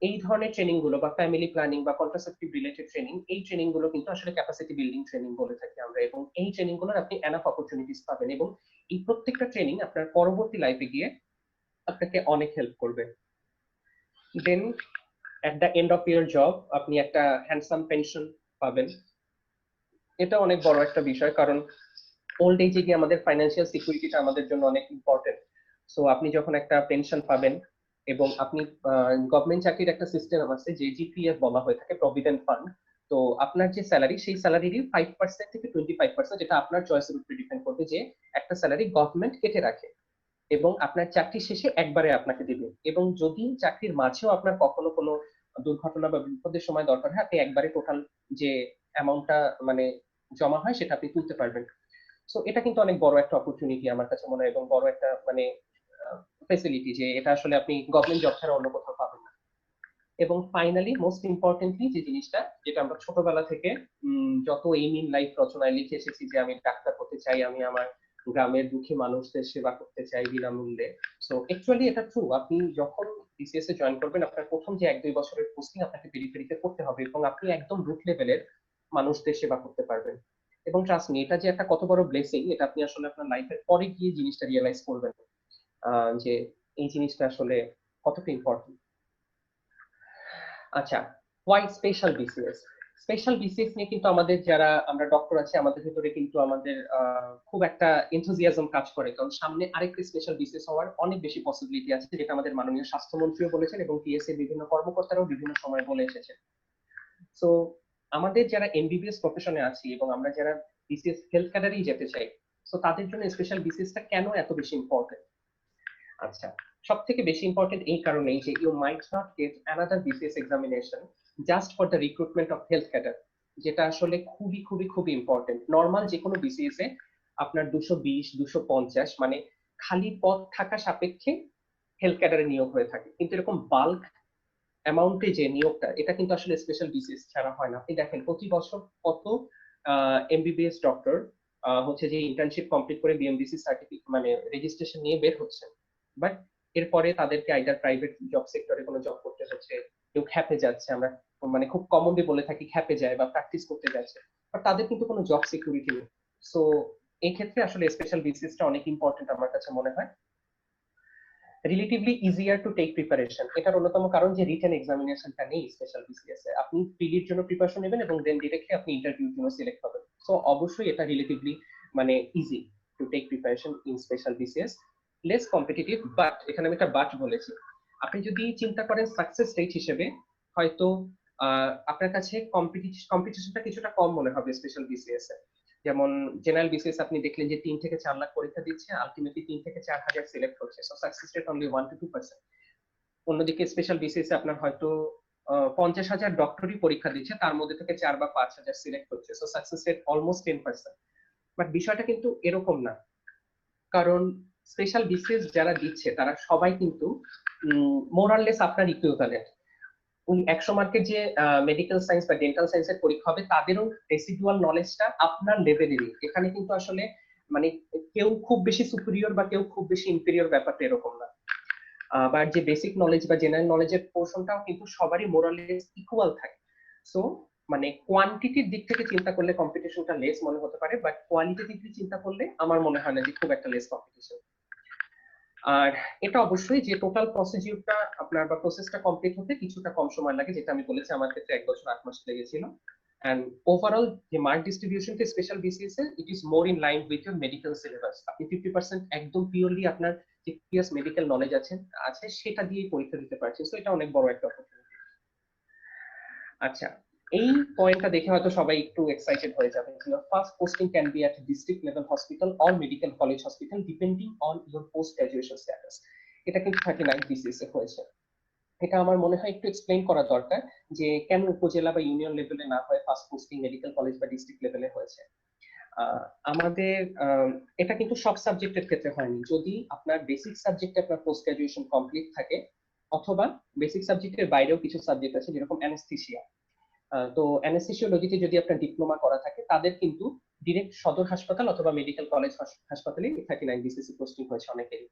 এই ধরনের ট্রেনিং গুলো বা ফ্যামিলি প্ল্যানিং বা কন্ট্রাসেপটিভ রিলেটেড ট্রেনিং, এই ট্রেনিং গুলো কিন্তু আসলে ক্যাপাসিটি বিল্ডিং ট্রেনিং বলে থাকি আমরা। এবং এই ট্রেনিং গুলোর আপনি এনাফ অপরচুনিটিস পাবেন, এবং এই প্রত্যেকটা ট্রেনিং আপনার পরবর্তী লাইফে গিয়ে আপনাকে অনেক হেল্প করবে। Then at the end of year job আপনি একটা হ্যান্ডসাম পেনশন পাবেন। এটা অনেক বড় একটা বিষয়, কারণ ওল্ড এজে গিয়ে আমাদের ফাইন্যান্সিয়াল সিকিউরিটিটা আমাদের জন্য অনেক ইম্পর্টেন্ট। সো আপনি যখন একটা পেনশন পাবেন, এবং আপনি গভর্নমেন্ট চাকরির একটা সিস্টেম আছে যে জিপিএফ বলা হয়ে থাকে, প্রভিডেন্ট ফান্ড। তো আপনার যে স্যালারি, সেই স্যালারিরই 5% থেকে 25%, যেটা আপনার চয়েসের উপর ডিপেন্ড করবে, যে একটা স্যালারি গভর্নমেন্ট কেটে রাখে এবং আপনার চাকরি শেষে একবারে আপনাকে দিবে। এবং যদি চাকরির মাঝেও আপনার কখনো কোনো দুর্ঘটনা বা বিপদের সময় দরকার হয়, আপনি একবারে টোটাল যে অ্যামাউন্টটা মানে জমা হয় সেটা আপনি তুলতে পারবেন। সো এটা কিন্তু অনেক বড় একটা অপরচুনিটি আমার কাছে মনে হয়, এবং বড় একটা মানে ফেসিলিটি, যে এটা আসলে আপনি গভর্নমেন্ট জব ছাড়া অন্য কোথাও পাবেন না। এবং ফাইনালি মোস্ট ইম্পর্টেন্টলি যে জিনিসটা, যেটা আমরা ছোটবেলা থেকে যত এইম ইন লাইফ রচনায় লিখে এসেছি, যে আমি ডাক্তার হতে চাই, আমি আমার গ্রামের দুঃখী মানুষদের সেবা করতে চাই বিনামূল্যে। সো অ্যাকচুয়ালি এটা ট্রু। আপনি যখন বিসিএস এ জয়েন করবেন, আপনার প্রথম যে 1-2 বছরের পোস্টিং আপনাকে পেরিফেরিতে করতে হবে, এবং আপনি একদম রুট লেভেলের মানুষদের সেবা করতে পারবেন। এবং ট্রাস্ট মি, এটা যে একটা কত বড় ব্লেসিং, এটা আপনি আসলে আপনার লাইফের পরে গিয়ে জিনিসটা রিয়েলাইজ করবেন, যে এই জিনিসটা আসলে কতটা ইম্পর্টেন্ট। আচ্ছা, why special BCS? Special BCS নিয়ে কিন্তু আমাদের যারা আমরা ডক্টর আছে, আমাদের ভিতরে কিন্তু আমাদের খুব একটা এনথুজিয়াজম কাজ করে, কারণ সামনে আরেকটা স্পেশাল বিসিএস হওয়ার অনেক বেশি পসিবিলিটি আছে, যেটা আমাদের মাননীয় স্বাস্থ্যমন্ত্রীও বলেছেন এবং টিএসএ বিভিন্ন কর্মকর্তারাও বিভিন্ন সময় বলে এসেছেন। সো আমাদের যারা এমবিবিএস প্রফেশনে আছি এবং আমরা যারা বিসিএস হেলথ ক্যাডারেই যেতে চাই, সো তাদের জন্য স্পেশাল বিসিএসটা কেন এত বেশি ইম্পর্টেন্ট? আচ্ছা, সব থেকে বেশি ইম্পর্টেন্ট এই কারণেই যে you might not get another BCS examination just for the recruitment of health cadre, যেটা আসলে খুবই খুবই খুবই ইম্পর্টেন্ট। নর্মাল যে কোনো বিসিএস এ আপনার 220-250 মানে খালি পদ থাকা সাপেক্ষে হেলথ ক্যাডারে নিয়োগ হয়ে থাকে, কিন্তু এরকম বাল্ক অ্যামাউন্টে যে নিয়োগটা, এটা কিন্তু আসলে স্পেশাল বিসিএস ছাড়া হয় না। আপনি দেখেন প্রতি বছর কত এমবিবিএস ডক্টর হচ্ছে যে ইন্টার্নশিপ কমপ্লিট করে বিএমডিসি সার্টিফিকেট মানে রেজিস্ট্রেশন নিয়ে বের হচ্ছেন, বাট এরপরে তাদেরকে আইদার প্রাইভেট জব সেক্টরে কোনো জব করতে হচ্ছে, কেউ খ্যাপে যাচ্ছে, আমরা মানে খুব কমনলি বলে থাকি খ্যাপে যায় বা প্র্যাকটিস করতে যাচ্ছে, বাট তাদের কিন্তু কোনো জব সিকিউরিটি নেই। সো এই ক্ষেত্রে আসলে স্পেশাল বিসিএসটা অনেক ইম্পর্টেন্ট আমার কাছে মনে হয়। Relatively easier to take preparation, এটার অন্যতম কারণ যে রিটেন এক্সামিনেশনটা নেই স্পেশাল বিসিএস এ। আপনি প্রিলির জন্য প্রিপারেশন নেবেন এবং দেন ডিরেক্টলি আপনি ইন্টারভিউর জন্য সিলেক্ট হবেন। সো অবশ্যই এটা রিলেটিভলি মানে easy to take preparation in special BCS. Less competitive, but এখানে আমি একটা বাট বলেছি। আপনি যদি চিন্তা করেন সাকসেস রেট হিসেবে, হয়তো আপনার কাছে কম্পিটিশনটা কিছুটা কম মনে হবে স্পেশাল বিসিএস এ। যেমন জেনারেল বিসিএস আপনি দেখলেন যে 3 থেকে 4 লাখ পরীক্ষা দিচ্ছে, আলটিমেটলি 3 থেকে 4 হাজার সিলেক্ট হচ্ছে, so success rate only 1 to 2%। অন্যদিকে স্পেশাল বিসিএস আপনার হয়তো 50,000 ডক্টরি পরীক্ষা দিচ্ছে, তার মধ্যে থেকে 4 বা 5 হাজার সিলেক্ট হচ্ছে, so success rate almost 10%। But বিষয়টা কিন্তু এরকম না, কারণ স্পেশাল বিসিএস যারা দিচ্ছে তারা সবাই কিন্তু মোরাললেস আপনার ইকুইভ্যালেন্ট। 100 মার্কের যে মেডিকেল সায়েন্স বা ডেন্টাল সায়েন্সের পরীক্ষা হবে, তাদেরও রেসিডুয়াল নলেজটা আপনার লেভেলেরই। এখানে কিন্তু আসলে মানে কেউ খুব বেশি সুপিরিয়র বা কেউ খুব বেশি ইনফেরিয়র, ব্যাপারটা এরকম না। আবার যে বেসিক নলেজ বা জেনারেল নলেজের পোর্শনটাও কিন্তু সবারই মোরালেস ইকুয়াল থাকে। সো মানে কোয়ান্টিটির দিক থেকে চিন্তা করলে কম্পিটিশনটা লেস মনে হতে পারে, বাট কোয়ালিটেটিভলি চিন্তা করলে আমার মনে হয় না যে খুব একটা লেস কম্পিটিশন। আর এটা অবশ্যই যে টোটাল প্রসিডিউরটা আপনার বা প্রসেসটা কমপ্লিট হতে কিছুটা কম সময় লাগে, যেটা আমি বলেছি আমার ক্ষেত্রে 1 বছর 8 মাস লেগেছিল। এন্ড ওভারঅল যে মার্ক ডিস্ট্রিবিউশনটা স্পেশাল বিসিএস এ, it is more in line with your medical syllabus. আপনি 50% একদম পিওরলি আপনার যে প্রিভিয়াস মেডিকেল নলেজ আছে সেটা দিয়ে পরীক্ষা দিতে পারছেন, তো এটা অনেক বড় একটা অপরচুনিটি। আচ্ছা, এই পয়েন্টটা দেখে হয়তো সবাই একটু এক্সাইটেড হয়ে যাবে। Your first posting can be at district level hospital or medical college hospital depending on your post graduation status. এটা কিন্তু 39 বিসিএস এ হয়েছে। এটা আমার মনে হয় একটু এক্সপ্লেইন করা দরকার, যে কেন উপজেলা বা ইউনিয়ন লেভেলে না হয় ফার্স্ট পোস্টিং মেডিকেল কলেজ বা ডিস্ট্রিক্ট লেভেলে হয়েছে। আমাদের এটা কিন্তু সব সাবজেক্টের ক্ষেত্রে হয়নি। যদি আপনার বেসিক সাবজেক্টে আপনার পোস্ট গ্রাজুয়েশন কমপ্লিট থাকে, অথবা বেসিক সাবজেক্টের বাইরেও কিছু সাবজেক্ট আছে যেরকম অ্যানেস্থেসিয়া, তো অ্যানেস্থেসিওলজিতে যদি আপনার ডিপ্লোমা করা থাকে, তাদের কিন্তু ডিরেক্ট সদর হাসপাতাল অথবা মেডিকেল কলেজ হাসপাতালে 39 বিসিএস পোস্টিং হয়েছে অনেকেরই।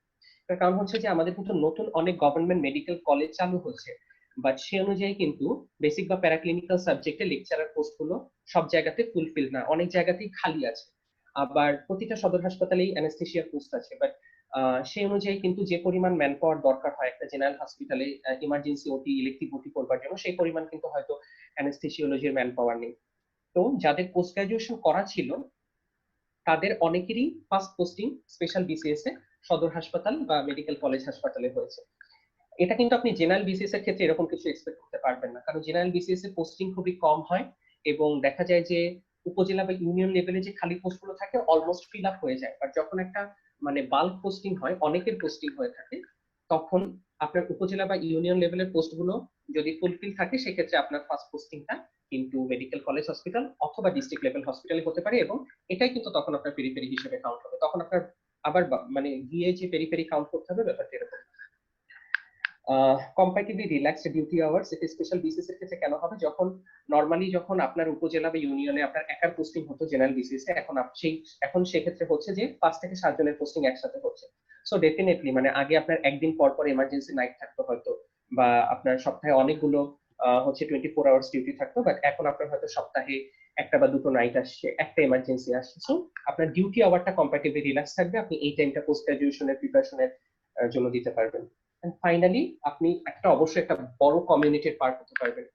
তার কারণ হচ্ছে যে আমাদের কিন্তু নতুন অনেক গভর্নমেন্ট মেডিকেল কলেজ চালু হচ্ছে, বাট সে অনুযায়ী কিন্তু বেসিক বা প্যারাক্লিনিক্যাল সাবজেক্টে লেকচারার পোস্ট গুলো সব জায়গাতে ফুলফিল না, অনেক জায়গাতেই খালি আছে। আবার প্রতিটা সদর হাসপাতালেই অ্যানেস্থেসিয়া পোস্ট আছে, বাট সেই অনুযায়ী কিন্তু যে পরিমাণ ম্যান পাওয়ার দরকার হয় একটা জেনারেল হসপিটালে ইমার্জেন্সি ওটি ইলেকটিভ ওটি করবার জন্য, সেই পরিমাণ কিন্তু হয়তো অ্যানেস্থেসিওলজির ম্যান পাওয়ার নেই। তো যাদের পোস্ট গ্রাজুয়েশন করা ছিল, তাদের অনেকেরই ফার্স্ট পোস্টিং স্পেশাল বিসিএস এ সদর হাসপাতাল বা মেডিকেল কলেজ হাসপাতালে হয়েছে। এটা কিন্তু আপনি জেনারেল বিসিএস এর ক্ষেত্রে এরকম কিছু এক্সপেক্ট করতে পারবেন না, কারণ জেনারেল বিসিএস এর পোস্টিং খুবই কম হয় এবং দেখা যায় যে উপজেলা বা ইউনিয়ন লেভেলে যে খালি পোস্টগুলো থাকে অলমোস্ট ফিল আপ হয়ে যায়। আর যখন একটা মানে বাল্ক পোস্টিং হয়, অনেকের পোস্টিং হয়ে থাকে, তখন আপনার উপজেলা বা ইউনিয়ন লেভেলের পোস্টগুলো যদি ফুলফিল থাকে সেক্ষেত্রে আপনার ফার্স্ট পোস্টিংটা কিন্তু মেডিকেল কলেজ হসপিটাল অথবা ডিস্ট্রিক্ট লেভেল হসপিটালে হতে পারে, এবং এটাই কিন্তু তখন আপনার পেরিফেরি হিসেবে কাউন্ট হবে। তখন আপনার আবার মানে গিয়ে যে পেরিফেরি কাউন্ট করতে হবে ব্যাপারটা এরকম। কম্পারেটিভলি রিল্যাক্সড ডিউটি আওয়ার্স, এটা স্পেশাল বিসিএস এর ক্ষেত্রে কেন হবে, যখন নর্মালি যখন আপনার উপজেলা বা ইউনিয়নে আপনার একার পোস্টিং হতো জেনারেল বিসিএস এ, এখন সেক্ষেত্রে হচ্ছে যে 5 থেকে 7 জনের পোস্টিং একসাথে হচ্ছে। সো ডেফিনেটলি মানে আগে আপনার একদিন পর পর এমার্জেন্সি নাইট থাকতো হয়তো, বা আপনার সপ্তাহে অনেকগুলো হচ্ছে 24 আওয়ার্স ডিউটি থাকতো, বাট এখন আপনার হয়তো সপ্তাহে একটা বা দুটো নাইট আসছে, একটা এমার্জেন্সি আসছে। সো আপনার ডিউটি আওয়ারটা কম্পারেটিভলি রিল্যাক্স থাকবে, আপনি এই টাইমটা পোস্ট গ্রাজুয়েশনের প্রিপারেশনের জন্য দিতে পারবেন। ফাইনালি আপনি একটা অবশ্যই একটা বড় কমিউনিটির পার্ট হতে পারবেন।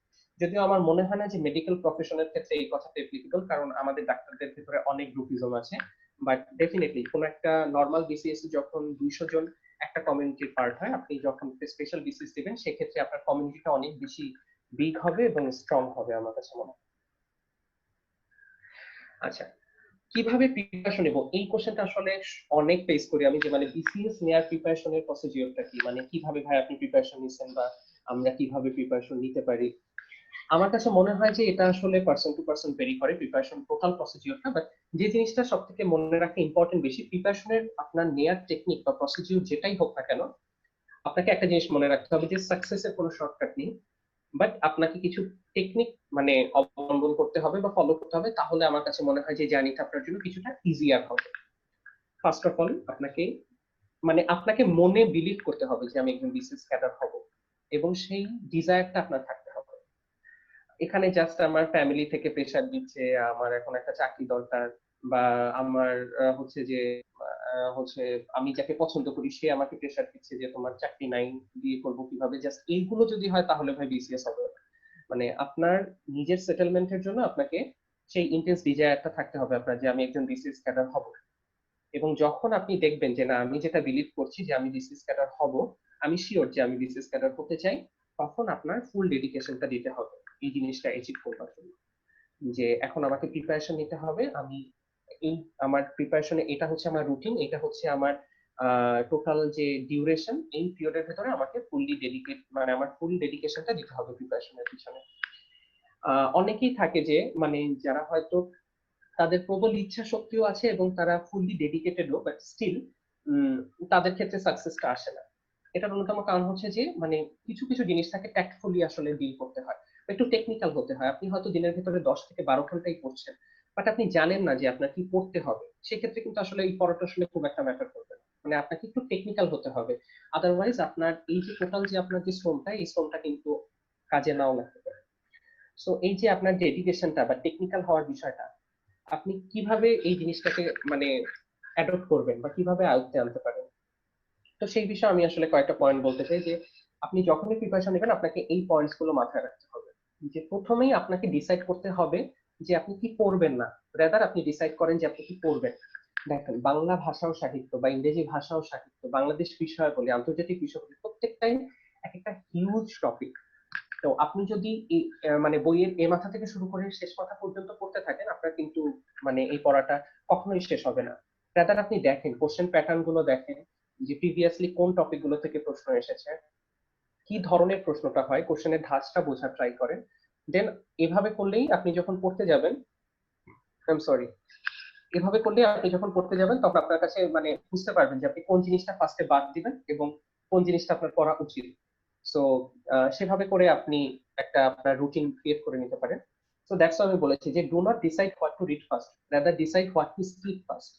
যদিও আমার মনে হয় না যে মেডিকেল প্রফেশনের ক্ষেত্রে এই কথাটা অ্যাপ্লিকেবল, কারণ আমাদের ডাক্তারদের ভিতরে অনেক গ্রুপিজম আছে, বাট ডেফিনেটলি কোন একটা নর্মাল বিসিএস যখন 200 জন একটা কমিউনিটির পার্ট হয়, আপনি যখন স্পেশাল বিসিএস দিবেন সেক্ষেত্রে আপনার কমিউনিটিটা অনেক বেশি বিগ হবে এবং স্ট্রং হবে আমার কাছে মনে হয়। আচ্ছা, কিভাবে প্রিপারেশন নেব, এই কোশ্চেনটা আসলে অনেক ফেস করি আমি, যে মানে বিসিএস নেয়ার প্রিপারেশনের প্রসিডিওরটা কি, মানে কিভাবে ভাই আপনি প্রিপারেশন নিছেন, বা আমরা কিভাবে প্রিপারেশন নিতে পারি। আমার কাছে মনে হয় যে এটা আসলে পার্সন টু পার্সন ভেরি করে প্রিপারেশন টোটাল প্রসিডিওরটা, বাট যে জিনিসটা সব থেকে মনে রাখা ইম্পর্টেন্ট বেশি প্রিপারেশনের আপনার নেয়ার টেকনিক বা প্রসিডিওর যেটাই হোক না কেন, আপনাকে একটা জিনিস মনে রাখতে হবে যে সাকসেসের কোনো শর্টকাট নেই, বাট আপনাকে কিছু টেকনিক মানে অবলম্বন করতে হবে বা ফলো করতে হবে, তাহলে আমার কাছে মনে হয় যে জার্নিটা আপনার জন্য কিছুটা ইজিয়ার হবে। ফার্স্ট অফ অল আপনাকে মনে বিলিভ করতে হবে যে আমি একজন বিসিএস ক্যাডার হব, এবং সেই ডিজায়ারটা আপনার থাকতে হবে। এখানে জাস্ট আমার ফ্যামিলি থেকে প্রেশার দিচ্ছে, আমার এখন একটা চাকরি দরকার, বা আমার হচ্ছে যে হচ্ছে আমি যাকে পছন্দ করি সে আমাকে প্রেশার দিচ্ছে যে তোমার চাকরি নাই, বিয়ে করবো কিভাবে, জাস্ট এইগুলো যদি হয় তাহলে ভাই বিসিএস হবে না। মানে আপনার নিজের সেটেলমেন্টের জন্য আপনাকে সেই ইন্টেন্স ডিজায়ারটা থাকতে হবে আপনার, যে আমি একজন বিসিএস ক্যাডার হব। এবং যখন আপনি দেখবেন যে না আমি যেটা বিলিভ করছি যে আমি বিসিএস ক্যাডার হব, আমি শিওর যে আমি বিসিএস ক্যাডার হতে চাই, তখন আপনার ফুল ডেডিকেশনটা দিতে হবে এই জিনিসটা অ্যাচিভ করবার জন্য। যে এখন আমাকে প্রিপারেশন নিতে হবে, আমি এই আমার প্রিপারেশনে এটা হচ্ছে আমার রুটিন, এটা হচ্ছে আমার টোটাল যে ডিউরেশন, এই পিরিয়ডের ভেতরে আমাকে ফুললি ডেডিকেট মানে আমার ফুল ডেডিকেশনটা দিতে হবে প্রিপারেশনের পিছনে। অনেকেই থাকে যে মানে যারা হয়তো তাদের প্রবল ইচ্ছা শক্তিও আছে এবং তারা ফুললি ডেডিকেটেডও, বাট স্টিল তাদের ক্ষেত্রে সাকসেসটা আসে না। এটার অন্যতম কারণ হচ্ছে যে মানে কিছু কিছু জিনিস থাকে ট্যাক্টফুলি আসলে ডিল করতে হয়, একটু টেকনিক্যাল হতে হয়। আপনি হয়তো দিনের ভিতরে 10 থেকে 12 ঘন্টাই পড়ছেন, বাট আপনি জানেন না যে আপনার কি পড়তে হবে, সেক্ষেত্রে কিন্তু আসলে এই পড়াটা আসলে খুব একটা ম্যাটার করবে না। মানে আপনাকে একটু টেকনিক্যাল হতে হবে, আদারওয়াইজ আপনার এই যে টোটাল যে আপনার যে শ্রমটা, এই শ্রমটা কিন্তু কাজে নাও লাগতে পারে। সো এই যে আপনার ডেডিকেশনটা বা টেকনিক্যাল হওয়ার বিষয়টা, আপনি কিভাবে এই জিনিসটাকে মানে অ্যাডপ্ট করবেন বা কিভাবে আয়ত্তে আনতে পারেন, তো সেই বিষয়ে আমি আসলে কয়েকটা পয়েন্ট বলতে চাই। যে আপনি যখনই প্রিপারেশন নেবেন আপনাকে এই পয়েন্টস গুলো মাথায় রাখতে হবে। যে প্রথমেই আপনাকে ডিসাইড করতে হবে যে আপনি কি পড়বেন না, রেদার আপনি ডিসাইড করেন যে আপনি কি পড়বেন। দেখেন, বাংলা ভাষা ও সাহিত্য বা ইংরেজি ভাষা ও সাহিত্য, বাংলাদেশ বিষয় বলে আন্তর্জাতিক বিষয় বলে, প্রত্যেকটাই এক একটা হিউজ টপিক। তো আপনি যদি এই মানে বইয়ের এ মাথা থেকে শুরু করে শেষ মাথা পর্যন্ত পড়তে থাকেন, আপনার কিন্তু মানে এই পড়াটা কখনোই শেষ হবে না। রাদার আপনি দেখেন কোশ্চেন প্যাটার্ন গুলো, দেখেন যে প্রিভিয়াসলি কোন টপিক গুলো থেকে প্রশ্ন এসেছে, কি ধরনের প্রশ্নটা হয়, কোশ্চেনের ধাঁচটা বোঝার ট্রাই করেন। দেন এভাবে করলেই আপনি যখন পড়তে যাবেন, আই এম সরি, এভাবে করলে আপনি যখন পড়তে যাবেন তখন আপনার কাছে মানে বুঝতে পারবেন যে আপনি কোন জিনিসটা ফার্স্টে বাদ দিবেন এবং কোন জিনিসটা আপনার পড়া উচিত। সো সেভাবে করে আপনি একটা আপনার রুটিন ক্রিয়েট করে নিতে পারেন। সো দ্যাটস আমি বলেছি যে do not decide what to read first, rather decide what to skip first.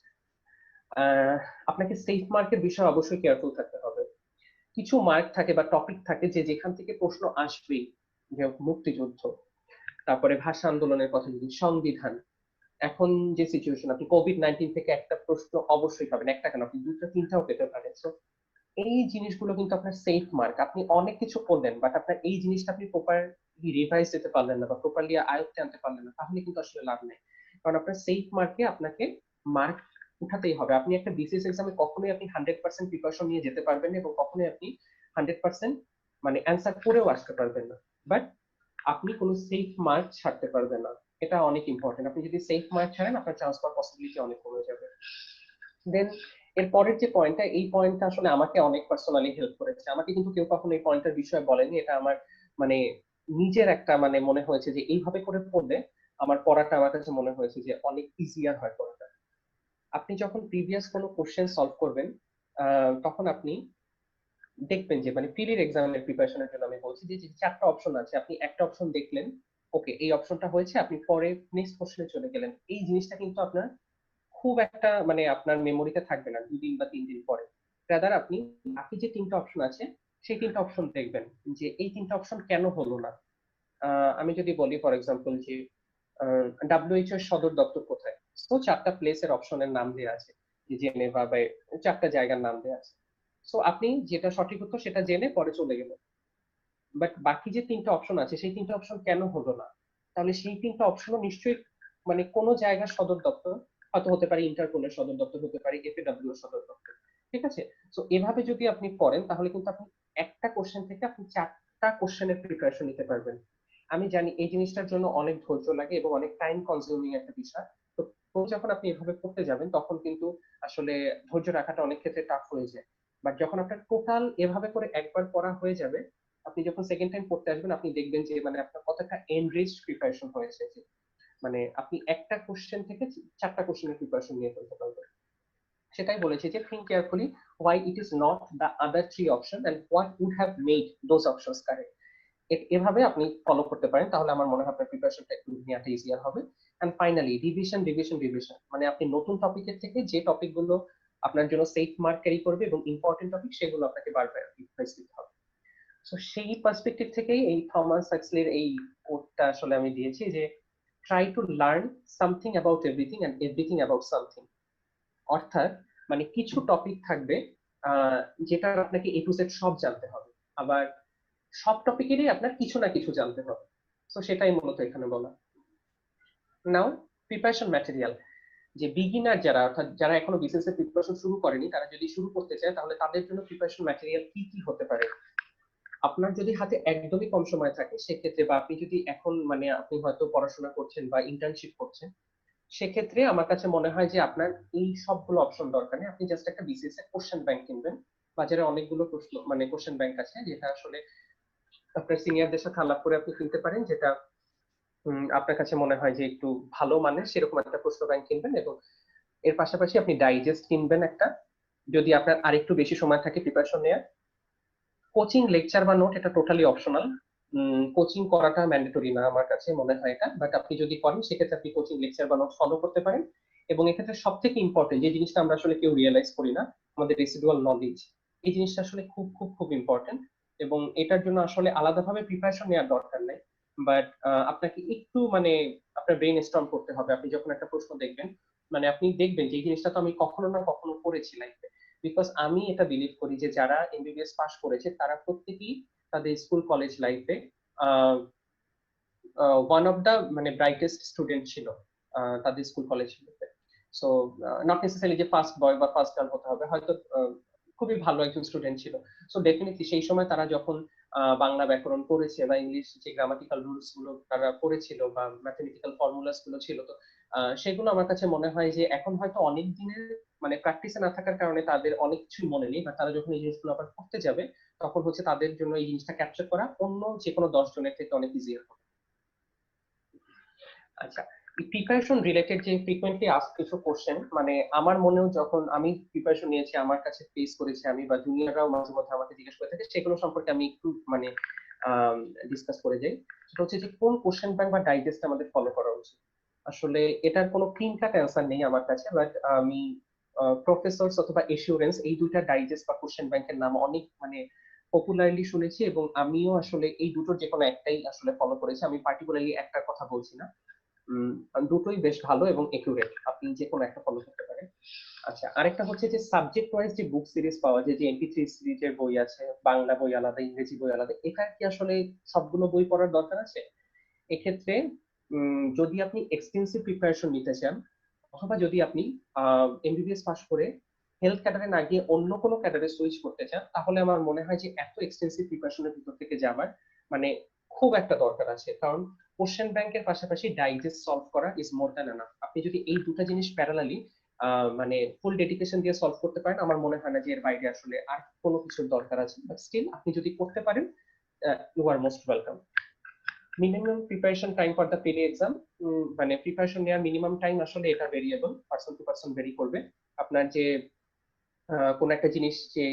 আপনাকে সেফ মার্কের বিষয়ে অবশ্যই কেয়ারফুল থাকতে হবে। কিছু মার্ক থাকে বা টপিক থাকে যে যেখান থেকে প্রশ্ন আসবেই, যে মুক্তিযুদ্ধ, তারপরে ভাষা আন্দোলনের কথা, যদি সংবিধান, এখন যে সিচুয়েশন, আপনি কোভিড-19 থেকে একটা প্রশ্ন অবশ্যই পাবেন, একটা কেন আপনি দুটো তিনটাও পেতে পারেন। সো এই জিনিসগুলো কিন্তু আপনার সেফ মার্ক। আপনি অনেক কিছু করলেন, বাট আপনার এই জিনিসটা আপনি প্রপারলি রিভাইজ দিতে পারলেন না বা প্রপারলি আয়ত্তে আনতে পারলেন না, তাহলে কিন্তু আসলে লাভ নেই। কারণ আপনার সেফ মার্কে আপনাকে মার্ক উঠাতেই হবে। আপনি একটা বিসিএস এক্সামে কখনোই আপনি 100% প্রিপারেশন নিয়ে যেতে পারবেন না, এবং কখনোই আপনি 100% মানে অ্যান্সার করেও আসতে পারবেন না, বাট আপনি কোনো সেফ মার্ক ছাড়তে পারবেন না। এটা অনেক ইম্পর্টেন্ট। আপনি যদি সেফ মার্ক ছাড়েন আপনার চান্স পাওয়ার পসিবিলিটি অনেক কমে যাবে। দেন এর পরের যে পয়েন্টটা, এই পয়েন্টটা আসলে আমাকে অনেক পার্সোনালি হেল্প করেছে। আমাকে কিন্তু কেউ কখনো এই পয়েন্টের বিষয়ে বলেনি। এটা আমার মানে নিজের একটা মানে মনে হয়েছে যে এইভাবে করে পড়লে আমার পড়াটা আমার কাছে মনে হয়েছে যে অনেক ইজিয়ার হয় পড়াটা। আপনি যখন প্রিভিয়াস কোনো কোশ্চেন সলভ করবেন তখন আপনি দেখবেন যে মানে প্রিলির এক্সামের প্রিপারেশনের জন্য আমি বলছি যে চারটা অপশন আছে, আপনি একটা অপশন দেখলেন, ওকে এই অপশনটা হয়েছে, আপনি পরে নেক্সট কোশ্চেনে চলে গেলেন। এই জিনিসটা কিন্তু আপনার খুব একটা মানে আপনার মেমোরিতে থাকবে না 2 দিন বা 3 দিন পরে। রাদার আপনি বাকি যে তিনটা অপশন আছে সেই তিনটা অপশন দেখবেন যে এই তিনটা অপশন কেন হলো না। আমি যদি বলি ফর এক্সাম্পল যে WHO এর সদর দপ্তর কোথায়, তো চারটা প্লেসের অপশনের নাম দেওয়া আছে, যে জেনেভা বা চারটা জায়গার নাম দেওয়া আছে। সো আপনি যেটা সঠিক উত্তর সেটা জেনে পরে চলে গেলেন, বাট বাকি যে তিনটা অপশন আছে সেই তিনটা অপশন কেন হলো না, তাহলে সেই তিনটা অপশনও নিশ্চয়ই মানে কোনো জায়গার সদর দপ্তর, হয়তো হতে পারে ইন্টারপোলের সদর দপ্তর, হতে পারে FAW এর সদর দপ্তর। ঠিক আছে? তো এভাবে যদি আপনি করেন তাহলে কিন্তু আপনি একটা কোশ্চেন থেকে আপনি চারটা কোশ্চেনের প্রিপারেশন নিতে পারবেন। আমি জানি এই জিনিসটার জন্য অনেক ধৈর্য লাগে এবং অনেক টাইম কনজিউমিং একটা বিষয়। তো যখন আপনি এভাবে করতে যাবেন তখন কিন্তু আসলে ধৈর্য রাখাটা অনেক ক্ষেত্রে টাফ হয়ে যায়। বাট যখন আপনার টোটাল এভাবে করে একবার পড়া হয়ে যাবে, আপনি যখন সেকেন্ড টাইম পড়তে আসবেন আপনি দেখবেন যে মানে আপনার কতটা এনরিচড প্রিপারেশন হয়েছে, যে মানে আপনি একটা কোশ্চেন থেকে চারটা কোশ্চেনের প্রিপারেশন নিয়ে ফেলতে পারবেন। সেটাই বলেছি যে think carefully why it is not the other three option and what would have made those options correct. এভাবে আপনি ফলো করতে পারেন, তাহলে আমার মনে হয় আপনার প্রিপারেশনটা একটু নেওয়াটা ইজিয়ার হবে। And finally revision revision revision, মানে আপনি নতুন টপিকের থেকে যে টপিকগুলো আপনার জন্য সেফ মার্ক ক্যারি করবে এবং ইম্পর্টেন্ট টপিক সেগুলো আপনাকে বারবার রিভাইজ দিতে হবে। তো সেই পার্সপেক্টিভ থেকেই এই থমাস হাক্সলির এই কোটটা আসলে আমি দিয়েছি যে try to learn something about everything and everything about something. অর্থাৎ মানে কিছু টপিক থাকবে যেটা আপনাকে A to Z সব জানতে হবে, আবার সব টপিকেরই আপনার কিছু না কিছু জানতে হবে। তো সেটাই মূলত এখানে বলা। নাও প্রিপারেশন ম্যাটেরিয়াল, যে বিগিনার যারা অর্থাৎ যারা এখনো বিসিএস এর প্রিপারেশন শুরু করেনি, তারা যদি শুরু করতে চায় তাহলে তাদের জন্য প্রিপারেশন ম্যাটেরিয়াল কি কি হতে পারে। আপনার যদি হাতে একদমই কম সময় থাকে সেক্ষেত্রে, বা আপনি যদি এখন মানে আপনি হয়তো পড়াশোনা করছেন বা ইন্টার্নশিপ করছেন, সেক্ষেত্রে আমার কাছে মনে হয় যে আপনার এই সবগুলো অপশন দরকার নেই। আপনি জাস্ট একটা বিসিএস এর কোশ্চেন ব্যাংক কিনবেন। বাজারে অনেকগুলো প্রশ্ন মানে কোশ্চেন ব্যাংক আছে, যেটা আসলে আপনার সিনিয়রদের সাথে আলাপ করে আপনি কিনতে পারেন, যেটা আপনার কাছে মনে হয় যে একটু ভালো মানের সেরকম একটা প্রশ্ন ব্যাংক কিনবেন। এবং এর পাশাপাশি আপনি ডাইজেস্ট কিনবেন একটা, যদি আপনার আরেকটু বেশি সময় থাকে প্রিপারেশন নেওয়ার। কোচিং লেকচার বা নোট এটা টোটালি অপশনাল। কোচিং করাটা ম্যান্ডেটরি না আমার কাছে মনে হয় এটা, বাট আপনি যদি করেন সেক্ষেত্রে আপনি কোচিং লেকচার বা নোট ফলো করতে পারেন। এবং এক্ষেত্রে সব থেকে ইম্পর্টেন্ট যে জিনিসটা আমরা আসলে কেউ রিয়েলাইজ করি না, আমাদের রেসিডুয়াল নলেজ, এই জিনিসটা আসলে খুব খুব খুব ইম্পর্টেন্ট। এবং এটার জন্য আসলে আলাদাভাবে প্রিপারেশন নেওয়ার দরকার নেই, বাট আপনাকে একটু মানে আপনার ব্রেন স্টর্ম করতে হবে। আপনি যখন একটা প্রশ্ন দেখবেন, মানে আপনি দেখবেন যে এই জিনিসটা তো আমি কখনো না কখনো পড়েছি লাইফে। বিকজ আমি এটা বিলিভ করি যে যারা এমবিবিএস পাস করেছে তারা প্রত্যেকেই তাদের স্কুল কলেজ লাইফে ওয়ান অফ দা মানে ব্রাইটেস্ট স্টুডেন্ট ছিল তাদের স্কুল কলেজ লাইফে। সো নট নেসেসারি যে ফার্স্ট বয় বা ফার্স্ট গার্ল হতে হবে, হয়তো খুবই ভালো একজন স্টুডেন্ট ছিল। সো ডেফিনেটলি সেই সময় তারা যখন বাংলা ব্যাকরণ পড়েছে বা ইংলিশ যে গ্রামাটিক্যাল রুলস গুলো তারা পড়েছিল বা ম্যাথমেটিক্যাল ফর্মুলাস গুলো ছিল, তো সেগুলো আমার কাছে মনে হয় যে এখন হয়তো অনেক দিনের মানে প্র্যাকটিসে না থাকার কারণে তাদের অনেক কিছু মনে নেই, বা তারা যখন এই জিনিসগুলো আবার পড়তে যাবে তখন হচ্ছে তাদের জন্য এই জিনিসটা ক্যাপচার করা অন্য যে কোনো 10 জনের থেকে অনেক ইজিয়ার হবে। আচ্ছা, প্রিপারেশন রিলেটেড যে ফ্রিকোয়েন্টলি আস্ক কিছু কোশ্চেন, মানে আমার মনেও যখন আমি প্রিপারেশন নিয়েছি আমার কাছে ফেস করেছি আমি, বা জুনিয়ররাও মাঝে মধ্যে আমাকে জিজ্ঞেস করে থাকে, সেগুলো সম্পর্কে আমি একটু মানে ডিসকাস করে যাই। সেটা হচ্ছে যে কোন কোশ্চেন ব্যাংক বা ডাইজেস্ট আমাদের ফলো করা উচিত। আসলে এটার কোনো ক্লিন কাট অ্যান্সার নেই আমার কাছে, বাট আমি প্রফেসরস অথবা এসিউরেন্স এই দুইটা ডাইজেস্ট বা কোশ্চেন ব্যাংকের নাম অনেক মানে পপুলারলি শুনেছি, এবং আমিও আসলে এই দুটোর যে কোনো একটাই আসলে ফলো করেছি। আমি পার্টিকুলারলি একটার কথা বলছি না, দুটোই বেশ ভালো এবং একুরেট, আপনি যে কোনো একটা ফলো করতে পারেন। আচ্ছা, আরেকটা হচ্ছে যে সাবজেক্ট ওয়াইজ যে বুক সিরিজ পাওয়া যায়, যে MP3 সিরিজের বই আছে, বাংলা বই আলাদা, ইংরেজি বই আলাদা, এটা কি আসলে সবগুলো বই পড়ার দরকার আছে? এক্ষেত্রে যদি আপনি এক্সটেন্সিভ প্রিপারেশন নিতে চান, অথবা যদি আপনি এমবিবিএস পাস করে হেলথ ক্যাডারে না গিয়ে অন্য কোনো ক্যাডারে সুইচ করতে চান, তাহলে আমার মনে হয় যে এত এক্সটেন্সিভ প্রিপারেশনের ভিতর থেকে যাবার মানে খুব একটা দরকার আছে। কারণ কোশ্চেন ব্যাংকের পাশাপাশি ডাইজেস্ট সলভ করা ইজ মোর দ্যান এনাফ। আপনি যদি এই দুটো জিনিস প্যারালালি মানে ফুল ডেডিকেশন দিয়ে সলভ করতে পারেন, আমার মনে হয় না যে এর বাইরে আসলে আর কোনো কিছুর দরকার আছে। বাট স্টিল আপনি যদি করতে পারেন, you are most welcome. Minimum preparation time for the prelim exam, মানে প্রিপারেশন নেওয়ার মিনিমাম টাইম আসলে এটা variable, person to person vary করবে। আপনার যে কোন একটা জিনিস যে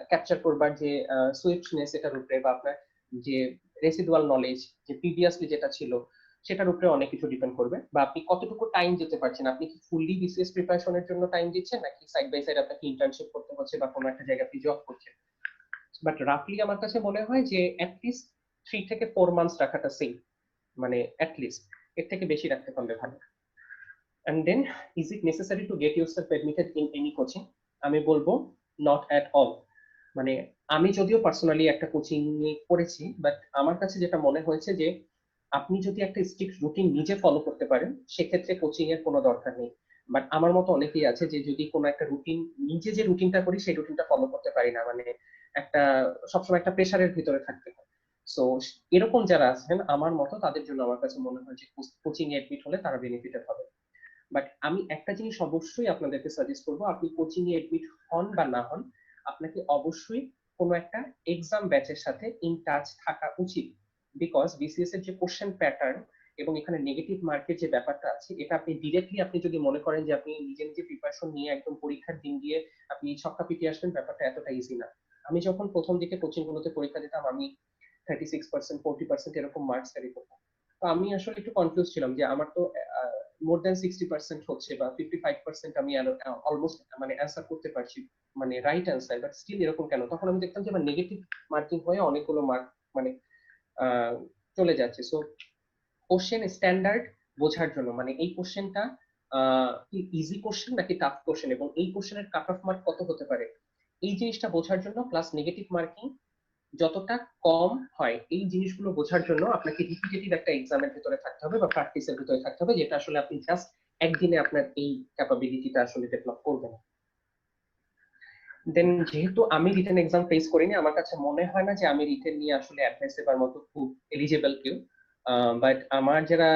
ক্যাপচার করবার যে সুইফটনেস এটার উপরে, বা আপনার যে রেসিডুয়াল নলেজ যে প্রিভিয়াসলি যেটা ছিল সেটার উপরে অনেক কিছু ডিপেন্ড করবে। বা আপনি কতটুকু টাইম দিতে পারছেন, আপনি কি ফুললি বিসিএস প্রিপারেশনের জন্য টাইম দিচ্ছেন, নাকি সাইড বাই সাইড আপনাকে ইন্টার্নশিপ করতে হচ্ছে বা কোনো একটা জায়গায় আপনি জব করছেন। বাট রাফলি আমার কাছে মনে হয় যে অ্যাটলিস্ট 3 থেকে 4 মান্থস রাখাটা সেফ, মানে অ্যাটলিস্ট এর থেকে বেশি রাখতে পারলে ভালো। And then, is it necessary to get yourself admitted in any coaching? আমি বলবো নট অ্যাট অল। মানে আমি যদিও পার্সোনালি একটা কোচিং করেছি, বাট আমার কাছে যেটা মনে হয়েছে যে আপনি যদি একটা স্ট্রিক্ট রুটিন নিজে ফলো করতে পারেন, সেক্ষেত্রে কোচিং এর কোনো দরকার নেই। বাট আমার মতো অনেকেই আছে যে যদি কোনো একটা রুটিন, নিজে যে রুটিনটা করি সেই রুটিনটা ফলো করতে পারি না, মানে একটা সবসময় একটা প্রেশারের ভিতরে থাকতে হয়। সো এরকম যারা আছেন আমার মতো, তাদের জন্য আমার কাছে মনে হয় যে কোচিং এ এডমিট হলে তারা বেনিফিটেড হবে। বাট আমি একটা জিনিস অবশ্যই আপনাদেরকে সাজেস্ট করবো, আপনি কোচিং এ এডমিট হন বা না হন, আপনাকে অবশ্যই কোনো একটা এক্সাম ব্যাচের সাথে ইন টাচ থাকা উচিত। বিকজ বিসিএস এর যে কোশ্চেন প্যাটার্ন এবং এখানে নেগেটিভ মার্কের যে ব্যাপারটা আছে, এটা আপনি ডিরেক্টলি আপনি যদি মনে করেন যে আপনি নিজে নিজে প্রিপারেশন নিয়ে একদম পরীক্ষার দিন গিয়ে আপনি ছক্কা পিটিয়ে আসবেন, ব্যাপারটা এতটা ইজি না। আমি যখন প্রথম দিকে কোচিং গুলোতে পরীক্ষা দিতাম, আমি 36%, 40% এরকম মার্কস ক্যারি করতাম। তো আমি আসলে একটু কনফিউজ ছিলাম যে আমার তো মোর দেন 60% হচ্ছে বা 55% আমি অলমোস্ট মানে অ্যান্সার করতে পারছি, মানে রাইট অ্যান্সার, বাট স্টিল এরকম কেন। তখন আমি দেখতাম যে আমার নেগেটিভ মার্কিং হয়ে অনেকগুলো মার্ক মানে চলে যাচ্ছে। সো কোশ্চেন স্ট্যান্ডার্ড বোঝার জন্য, মানে এই কোশ্চেনটা কি ইজি কোশ্চেন নাকি টাফ কোশ্চেন, এবং এই কোশ্চেনের কাট অফ মার্ক কত হতে পারে, এই জিনিসটা বোঝার জন্য, প্লাস নেগেটিভ মার্কিং যতটা কম হয়, এই জিনিসগুলো বোঝার জন্য আপনাকে রিপিটেটিভ একটা এক্সামের ভিতরে থাকতে হবে বা প্র্যাকটিসের ভিতরে থাকতে হবে, যেটা আসলে আপনি জাস্ট একদিনে আপনার এই ক্যাপাবিলিটিটা আসলে ডেভেলপ করবেন। দেন যেহেতু আমি রিটেন এক্সাম ফেস করিনি, আমার কাছে মনে হয় না যে আমি রিটেন নিয়ে আসলে অ্যাডভাইস দেবার মতো খুব এলিজেবল কেউ। বাট আমার যারা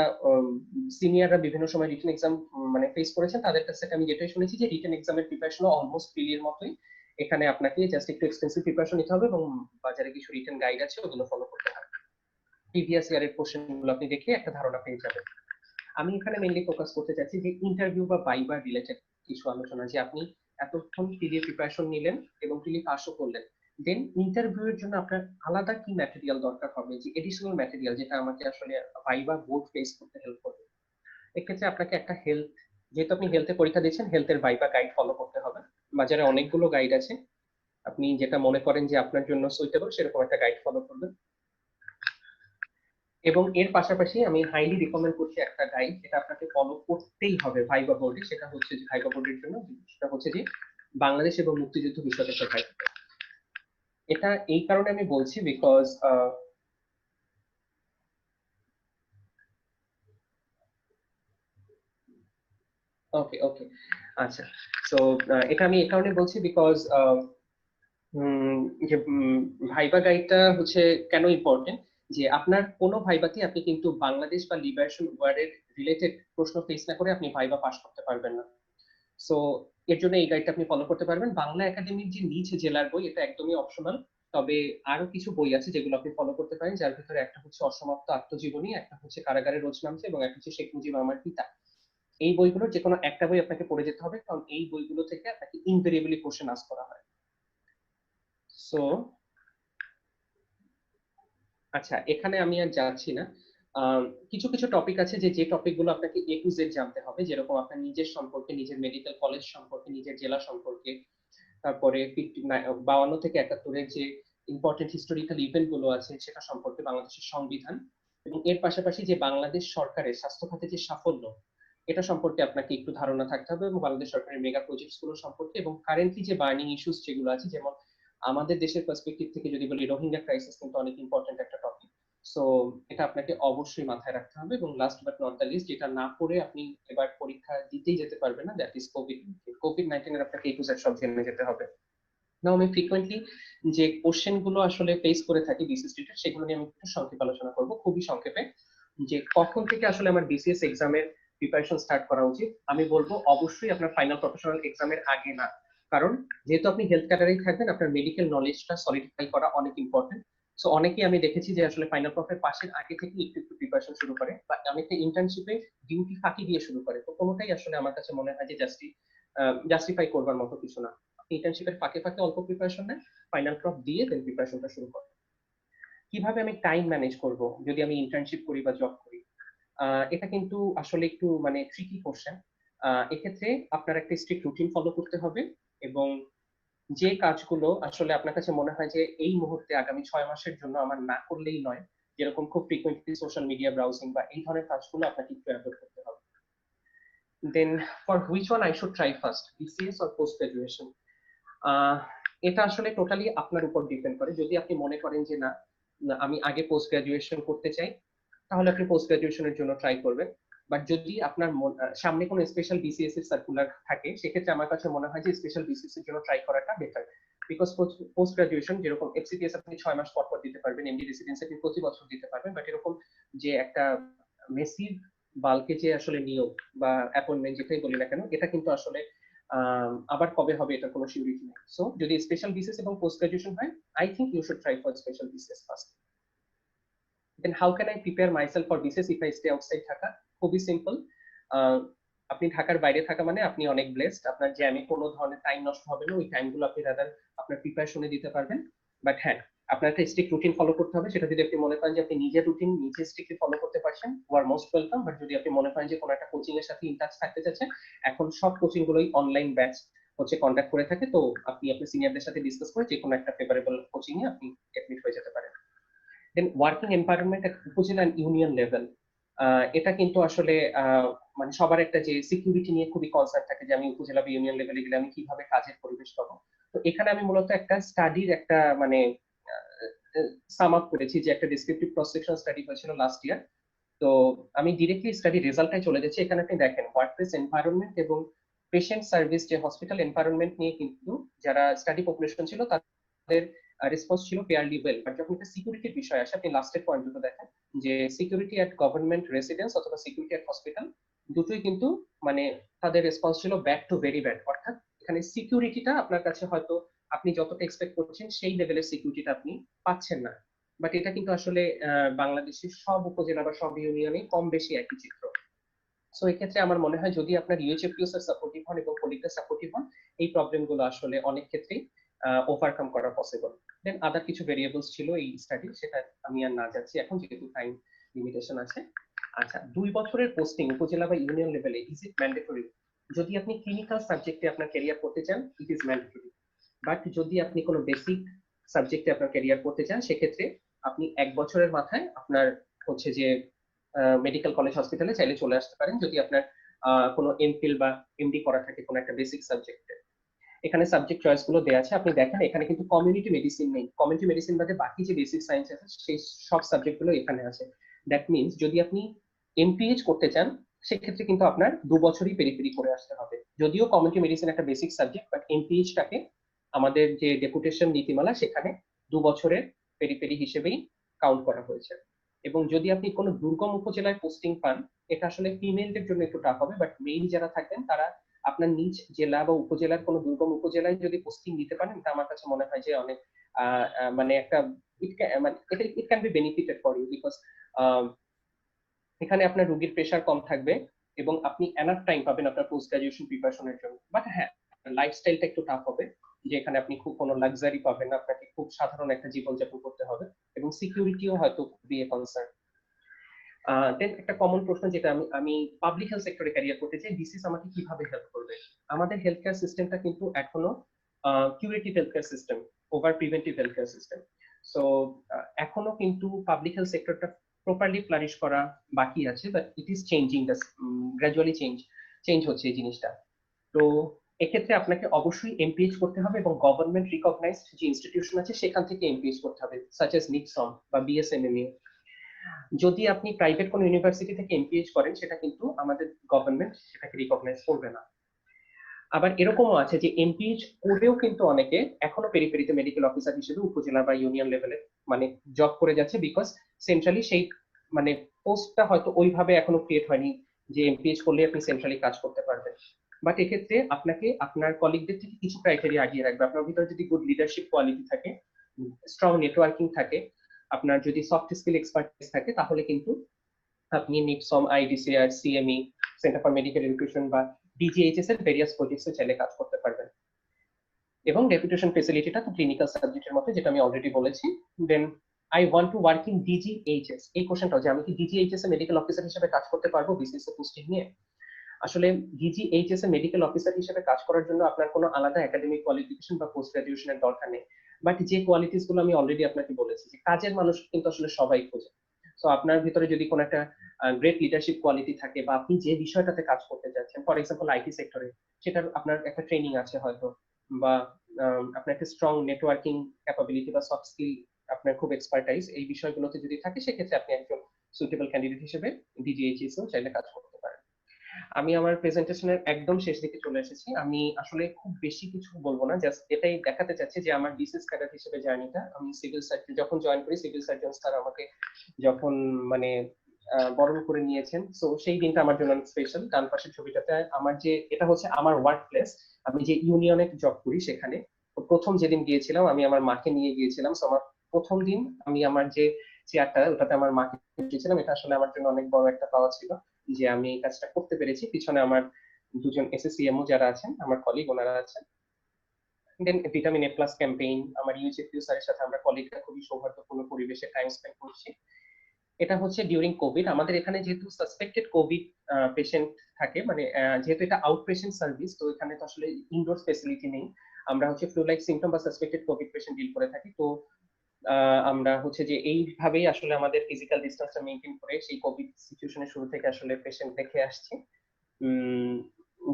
সিনিয়ররা বিভিন্ন সময় রিটেন এক্সাম মানে ফেস করেছেন, তাদের কাছ থেকে আমি যেটাই শুনেছি যে রিটেন এক্সামের প্রিপারেশন অলমোস্ট প্রিলির মতোই। এখানে আপনাকে জাস্ট একটু এক্সপেন্সিভ প্রিপারেশন নিতে হবে এবং বাজারে কিছু রিটেন গাইড আছে, ওগুলো ফলো করতে হবে। প্রিভিয়াস ইয়ারের কোশ্চেন গুলো আপনি দেখে একটা ধারণা পেয়ে যাবেন। আমি এখানে মেইনলি ফোকাস করতে চাচ্ছি যে ইন্টারভিউ বা ভাইবা রিলেটেড কিছু আলোচনা, যে আপনি এতক্ষণ প্রিলি প্রিপারেশন নিলেন এবং প্রিলি পাসও করলেন, দেন ইন্টারভিউ এর জন্য আপনার আলাদা কি ম্যাটেরিয়াল দরকার হবে, যে এডিশনাল ম্যাটেরিয়াল যেটা আমাকে আসলে ভাইবা বোর্ড ফেস করতে হেল্প করবে। এক্ষেত্রে আপনাকে একটা হেলথ, যেহেতু আপনি হেলথে পরীক্ষা দিচ্ছেন, হেলথের ভাইবা গাইড ফলো করতে হবে। বাজারে অনেকগুলো গাইড আছে, আপনি যেটা মনে করেন যে আপনার জন্য সুইটেবল সেরকম একটা গাইড ফলো করবেন। এবং এর পাশাপাশি আমি হাইলি রিকমেন্ড করছি একটা গাইড, যেটা আপনাকে ফলো করতেই হবে ভাইবা বোর্ডে, সেটা হচ্ছে যে ভাইবা বোর্ডের জন্য, সেটা হচ্ছে যে বাংলাদেশ এবং মুক্তিযুদ্ধ বিষয়ক একটা গাইড। এটা এই কারণে আমি বলছি বিকজ ওকে ওকে, আচ্ছা। তো এটা আমি এই কারণে বলছি বিকজ যে ভাইবা গাইডটা হচ্ছে কেন ইম্পর্টেন্ট, যে আপনার কোনো ভাইবাতে আপনি কিন্তু বাংলাদেশ বা লিবারেশন ওয়ারের রিলেটেড প্রশ্ন ফেস না করে আপনি ভাইবা পাস করতে পারবেন না। সো এর জন্য এই গাইডটা আপনি ফলো করতে পারবেন। বাংলা একাডেমির যে নিজ জেলার বই, এটা একদমই অপশনাল। তবে আরো কিছু বই আছে যেগুলো আপনি ফলো করতে পারেন, যার ভিতরে একটা হচ্ছে অসমাপ্ত আত্মজীবনী, একটা হচ্ছে কারাগারে রোজ নামছে, এবং একটা হচ্ছে শেখ মুজিব আমার পিতা। এই বইগুলোর যে কোনো একটা বই আপনাকে পড়ে যেতে হবে, কারণ এই বইগুলো থেকে আপনাকে ইনভেরিয়েবলি কোশ্চেন আস্ক করা হয়। সো আচ্ছা, এখানে আমি আর যাচ্ছি না। কিছু কিছু টপিক আছে যে যে টপিক গুলো আপনাকে এ টু জেড জানতে হবে, যেরকম আপনার নিজের সম্পর্কে, নিজের মেডিকেল কলেজ সম্পর্কে, নিজের জেলা সম্পর্কে, তারপরে 52 থেকে 71-এর যে ইম্পর্টেন্ট হিস্টোরিক্যাল ইভেন্ট গুলো আছে সেটা সম্পর্কে, বাংলাদেশের সংবিধান, এবং এর পাশাপাশি যে বাংলাদেশ সরকারের স্বাস্থ্য খাতে যে সাফল্য, এটা সম্পর্কে আপনাকে একটু ধারণা থাকতে হবে, এবং বাংলাদেশ সরকারের মেগা প্রজেক্টস গুলো সম্পর্কে, এবং কারেন্টলি যে বার্নিং ইস্যুস যেগুলো আছে, যেমন আমাদের দেশের পার্সপেক্টিভ থেকে যদি বলি, রোহিঙ্গা ক্রাইসিস কিন্তু অনেক ইম্পর্টেন্ট একটা টপিক। সো এটা আপনাকে অবশ্যই মাথায় রাখতে হবে। এবং last but not the least, যেটা না পড়ে আপনি এবার পরীক্ষা দিতেই যেতে পারবেন না, দ্যাট ইজ কোভিড-19 এর আপনাকে A to Z সব জেনে যেতে হবে। নাও আমি ফ্রিকোয়েন্টলি যে কোশ্চেন গুলো আসলে ফেস করে থাকি বিসিএস রিলেটেড, সেগুলো নিয়ে আমি একটু সংক্ষেপে আলোচনা করব, খুবই সংক্ষেপে। যে কখন থেকে আসলে আমার বিসিএস এক্সামের প্রিপারেশন স্টার্ট করা উচিত, আমি বলবো অবশ্যই আপনার ফাইনাল প্রফেশনাল এক্সামের আগে না। কারণ যেহেতু আপনি হেলথ ক্যাডারেই থাকবেন, আপনার মেডিকেল নলেজটা সলিডিফাই করা অনেক ইম্পর্টেন্ট। সো অনেকেই আমি দেখেছি যে আসলে ফাইনাল প্রফের পাশের আগে থেকে একটু একটু প্রিপারেশন শুরু করে, বা অনেকে ইন্টার্নশিপে ডিউটি ফাঁকি দিয়ে শুরু করে। তো কোনোটাই আসলে আমার কাছে মনে হয় যে জাস্টিফাই করবার মতো কিছু না। ইন্টার্নশিপের ফাঁকে ফাঁকে অল্প প্রিপারেশন নেন, ফাইনাল প্রফ দিয়ে দেন প্রিপারেশনটা শুরু করেন। কিভাবে আমি টাইম ম্যানেজ করব যদি আমি ইন্টার্নশিপ করি বা জব করি? এটা কিন্তু আসলে একটু মানে ট্রিকি কোশ্চেন। এক্ষেত্রে আপনার একটা স্ট্রিক্ট রুটিন ফলো করতে হবে, এবং যে কাজগুলো আসলে আপনার কাছে মনে হয় যে এই মুহূর্তে আগামী 6 মাসের জন্য আমার না করলেই নয়, যেরকম খুব ফ্রিকোয়েন্টলি সোশ্যাল মিডিয়া ব্রাউজিং বা এই ধরনের কাজগুলো আপনাকে একটু অ্যাভয়েড করতে হবে। Then for which one I should try first, BCS or post graduation? এটা আসলে টোটালি আপনার উপর ডিপেন্ড করে। যদি আপনি মনে করেন যে না, আমি আগে পোস্ট গ্রাজুয়েশন করতে চাই, তাহলে আপনি পোস্ট গ্রাজুয়েশনের জন্য ট্রাই করবেন। বাট যদি আপনার সামনে কোনো স্পেশাল বিসিএস এর সার্কুলার থাকে, সেক্ষেত্রে আমার কাছে মনে হয় যে স্পেশাল বিসিএস এর জন্য ট্রাই করাটা বেটার। বিকজ পোস্ট গ্রাজুয়েশন যেরকম এফসিপিএস আপনি 6 মাস পর পর দিতে পারবেন, এমডি রেসিডেন্সি আপনি প্রতি বছর দিতে পারবেন, বাট এরকম যে একটা মেসিভ বালকে যে আসলে নিয়োগ বা অ্যাপয়েন্টমেন্ট যেটাই বলি না কেন, এটা কিন্তু আসলে আবার কবে হবে এটা কোনো সিউরিটি নেই। সো যদি স্পেশাল বিসিএস এবং পোস্ট গ্রাজুয়েশন হয়, I think you should try for special BCS first. Then how can I prepare myself for BCS if I stay outside Dhaka? খুবই সিম্পল। আপনি ঢাকার বাইরে থাকা মানে আপনি অনেক ব্লেসড, আপনার জ্যামে কোনো ধরনের টাইম নষ্ট হবে না, ওই টাইমগুলো আপনি রাদার আপনার প্রিপারেশনে দিতে পারবেন। বাট হ্যাঁ, আপনার একটা স্ট্রিক্ট রুটিন ফলো করতে হবে। সেটা যদি আপনি মনে করেন যে আপনি নিজের রুটিন নিজে স্ট্রিক্টলি ফলো করতে পারছেন, you are most welcome. But যদি আপনি মনে করেন যে কোনো একটা কোচিং এর সাথে ইনটাচ থাকতে চাচ্ছেন, এখন সব কোচিং গুলোই অনলাইন ব্যাচ হচ্ছে কন্ডাক্ট করে থাকে, তো আপনি আপনার সিনিয়রদের সাথে ডিসকাস করে যে কোনো একটা ফেভারেবল কোচিং এ আপনি এডমিট হয়ে যেতে পারেন। দেন ওয়ার্কিং এনভায়রনমেন্ট উপজেলা ইউনিয়ন লেভেল, এটা কিন্তু আসলে মানে সবার একটা যে সিকিউরিটি নিয়ে খুবই কনসার্ন থাকে, যে আমি উপজেলা বা ইউনিয়ন লেভেলে গেলে আমি কিভাবে কাজের পরিবেশ পাবো। তো এখানে আমি মূলত একটা স্টাডির একটা মানে সাম আপ করেছি, যে একটা ডেসক্রিপটিভ ক্রস সেকশন স্টাডি হয়েছিল লাস্ট ইয়ার। তো আমি ডিরেক্টলি স্টাডি রেজাল্টটাই চলে যাচ্ছি। এখানে আপনি দেখেন ওয়ার্কপ্লেস এনভায়রনমেন্ট এবং পেশেন্ট সার্ভিস যে হসপিটাল এনভায়রনমেন্ট নিয়ে কিন্তু যারা স্টাডি পপুলেশন ছিল তাদের রেসপন্স ছিল ফেয়ারলি ওয়েল। বাট যখন একটা সিকিউরিটির বিষয় আসে, আপনি লাস্টের পয়েন্ট দুটো দেখেন, যে সিকিউরিটি অ্যাট গভর্নমেন্ট রেসিডেন্স অথবা সিকিউরিটি অ্যাট হসপিটাল, দুটোই কিন্তু মানে তাদের রেসপন্স ছিল ব্যাড টু ভেরি ব্যাড। অর্থাৎ এখানে সিকিউরিটিটা আপনার কাছে হয়তো আপনি যতটা এক্সপেক্ট করছেন সেই লেভেলের সিকিউরিটিটা আপনি পাচ্ছেন না। বাট এটা কিন্তু আসলে বাংলাদেশের সব উপজেলা বা সব ইউনিয়নে কম বেশি একই চিত্র। সো এক্ষেত্রে আমার মনে হয় যদি আপনার ইউএইচএফপিএস এর সাপোর্টিভ হন এবং কলিগরা সাপোর্টিভ হন, এই প্রবলেম গুলো আসলে অনেক ক্ষেত্রেই ওভারকাম করা পসিবল। দেন আদার কিছু ভেরিয়েবলস ছিল এই স্টাডি, সেটা আমি আর না যাচ্ছি এখন যেহেতু টাইম লিমিটেশন আছে। আচ্ছা, 2 বছরের পোস্টিং উপজেলা বা ইউনিয়ন লেভেলে ইজ ইট ম্যান্ডেটরি? যদি আপনি ক্লিনিক্যাল সাবজেক্টে আপনার ক্যারিয়ার করতে চান, ইট ইজ ম্যান্ডেটরি। বাট যদি আপনি কোনো বেসিক সাবজেক্টে আপনার ক্যারিয়ার করতে চান, সেক্ষেত্রে আপনি 1 বছরের মাথায় আপনার হচ্ছে যে মেডিকেল কলেজ হসপিটালে চাইলে চলে আসতে পারেন, যদি আপনার কোনো এমফিল বা এমডি করা থাকে কোনো একটা বেসিক সাবজেক্টে। এখানে সাবজেক্ট চয়েস গুলো দেওয়া আছে, আপনি দেখেন এখানে কিন্তু কমিউনিটি মেডিসিন নেই। কমিউনিটি মেডিসিন বাদে বাকি যে বেসিক সায়েন্স আছে সেই সব সাবজেক্ট গুলো এখানে আছে। দ্যাট মিনস যদি আপনি এমপিএইচ করতে চান, সেক্ষেত্রে কিন্তু আপনার 2 বছরই পেরিফেরি করে আসতে হবে। যদিও কমিউনিটি মেডিসিন একটা বেসিক সাবজেক্ট, বাট এমপিএইচটাকে আমাদের যে ডেপুটেশন নীতিমালা সেখানে 2 বছরের পেরিফেরি হিসেবেই কাউন্ট করা হয়েছে। এবং যদি আপনি কোনো দুর্গম উপজেলায় পোস্টিং পান, এটা আসলে ফিমেলদের জন্য একটু টাফ হবে, বাট মেইল যারা থাকবেন তারা আপনার নিজ জেলা বা উপজেলার কোনো দুর্গম উপজেলায় যদি পোস্টিং নিতে পারেন, তা আমার কাছে মনে হয় যে অনেক মানে একটা it can be benefited for you, because এখানে আপনার রোগীর প্রেশার কম থাকবে এবং আপনি এনাফ টাইম পাবেন আপনার পোস্ট গ্রাজুয়েশন প্রিপারেশনের জন্য। বাট হ্যাঁ, লাইফস্টাইলটা একটু টাফ হবে, যে এখানে আপনি খুব কোনো লাক্সারি পাবেন না, আপনাকে খুব সাধারণ একটা জীবনযাপন করতে হবে, এবং সিকিউরিটিও হয়তো খুবই কনসার্ন। দেন একটা কমন প্রশ্ন যেটা আমি পাবলিক হেলথ সেক্টরে ক্যারিয়ার করতে চাই, ডিসিস আমাকে কিভাবে হেল্প করবে? আমাদের হেলথ কেয়ার সিস্টেমটা কিন্তু এখনো curative health care system over preventive health care system. So এখনো কিন্তু পাবলিক হেলথ সেক্টরটা প্রপারলি ফ্লারিশ করা বাকি আছে, but it is changing, gradually change হচ্ছে এই জিনিসটা। তো এক্ষেত্রে আপনাকে অবশ্যই এমপিএইচ করতে হবে, এবং গভর্নমেন্ট রিকগনাইজড যে ইনস্টিটিউশন আছে সেখান থেকে এমপিএইচ করতে হবে, সাচ এস নিক্সন বা বিএসএমএমইউ। যদি আপনি প্রাইভেট কোনো ইউনিভার্সিটি থেকে এমপিএইচ করেন সেটা কিন্তু আমাদের গভর্নমেন্ট সেটাকে রিকগনাইজ করবে না। আবার এরকমও আছে যে এমপিএইচ করেও কিন্তু অনেকে এখনো পেরিফেরিতে মেডিকেল অফিসার হিসেবে উপজেলা বা ইউনিয়ন লেভেলে মানে জব করে যাচ্ছে, বিকজ সেন্ট্রালি সেই মানে পোস্টটা হয়তো ওইভাবে এখনো ক্রিয়েট হয়নি যে এমপিএইচ করলে আপনি সেন্ট্রালি কাজ করতে পারবেন। বাট এক্ষেত্রে আপনাকে আপনার কলিগদের থেকে কিছু ক্রাইটেরিয়া আগিয়ে রাখবে। আপনার ভিতরে যদি গুড লিডারশিপ কোয়ালিটি থাকে, স্ট্রং নেটওয়ার্কিং থাকে, আপনার যদি সফট স্কিল এক্সপার্টিস থাকে, তাহলে কিন্তু আপনি NIPSOM, IDCR, CME, centre for medical education বা ডিজিএইচএস এর ভেরিয়াস প্রজেক্টসে চাইলে কাজ করতে পারবেন। এবং রেপুটেশন ফেসিলিটিটা তো ক্লিনিক্যাল সাবজেক্টের মতো, যেটা আমি অলরেডি বলেছি। Then I want to work in DGHS, এই কোশ্চেনটাও যে আমি কি ডিজিএইচএস এ মেডিকেল অফিসার হিসেবে কাজ করতে পারবো বিসিএস এ পোস্টিং নিয়ে। আসলে ডিজিএইচএস এ মেডিকেল অফিসার হিসেবে কাজ করার জন্য আপনার কোনো আলাদা একাডেমিক কোয়ালিফিকেশন বা পোস্ট গ্রাজুয়েশনের দরকার নেই। বাট যে কোয়ালিটিস গুলো আমি অলরেডি আপনাকে বলেছি, যে কাজের মানুষ কিন্তু আসলে সবাই খোঁজে। তো আপনার ভিতরে যদি কোনো একটা গ্রেট লিডারশিপ কোয়ালিটি থাকে, বা আপনি যে বিষয়টাতে কাজ করতে যাচ্ছেন, ফর এক্সাম্পল আইটি সেক্টরে, সেটার আপনার একটা ট্রেনিং আছে হয়তো, বা আপনার একটা স্ট্রং নেটওয়ার্কিং ক্যাপাবিলিটি বা সফট স্কিল, আপনার খুব এক্সপার্টাইজ এই বিষয়গুলোতে যদি থাকে, সেক্ষেত্রে আপনি একজন সুইটেবল ক্যান্ডিডেট হিসেবে ডিজিএইচএস এও চাইলে কাজ করতে পারেন। আমি আমার প্রেজেন্টেশনের একদম শেষ দিকে চলে এসেছি। আমি আসলে খুব বেশি কিছু বলবো না, জাস্ট এটাই দেখাতে চাচ্ছি যে আমার বিসিএস ক্যাডার হিসেবে জার্নিটা, আমি সিভিল সার্জন যখন জয়েন করি, সিভিল সার্জন স্যার আমাকে যখন মানে বরণ করে নিয়েছেন, তো সেই দিনটা আমার জন্য অনেক স্পেশাল। ডান পাশের ছবিটাতে আমার যে, এটা হচ্ছে আমার ওয়ার্ক প্লেস, আমি যে ইউনিয়নে জব করি সেখানে। তো প্রথম যেদিন গিয়েছিলাম, আমি আমার মাকে নিয়ে গিয়েছিলাম। তো আমার প্রথম দিন আমি আমার যে চেয়ারটা, ওটাতে আমার মাকে দিয়েছিলাম। এটা আসলে আমার জন্য অনেক বড় একটা পাওয়া ছিল যে আমি এই কাজটা করতে পেরেছি। পিছনে আমার দুজন এসএসসিএমও যারা আছেন, আমার কলিগ, ওনারা আছেন। দেন ভিটামিন এ প্লাস ক্যাম্পেইন, আমার ইউজিপিউ স্যারের সাথে আমরা কলিগরা খুবই সৌহার্দ্যপূর্ণ পরিবেশে টাইম স্পেন্ড করছি। এটা হচ্ছে ডিউরিং কোভিড। আমাদের এখানে যেহেতু সাসপেক্টেড কোভিড পেশেন্ট থাকে, মানে যেহেতু এটা আউট পেশেন্ট সার্ভিস, তো এখানে তো আসলে ইনডোর ফেসিলিটি নেই। আমরা হচ্ছে ফ্লু লাইক সিমটম বা সাসপেক্টেড কোভিড পেশেন্ট ডিল করে থাকি। তো আমরা হচ্ছে যে এইভাবেই আসলে আমাদের ফিজিক্যাল ডিস্টেন্সটা মেনটেন করে সেই কোভিড সিচুয়েশনের শুরু থেকে আসলে পেশেন্ট দেখে আসছি।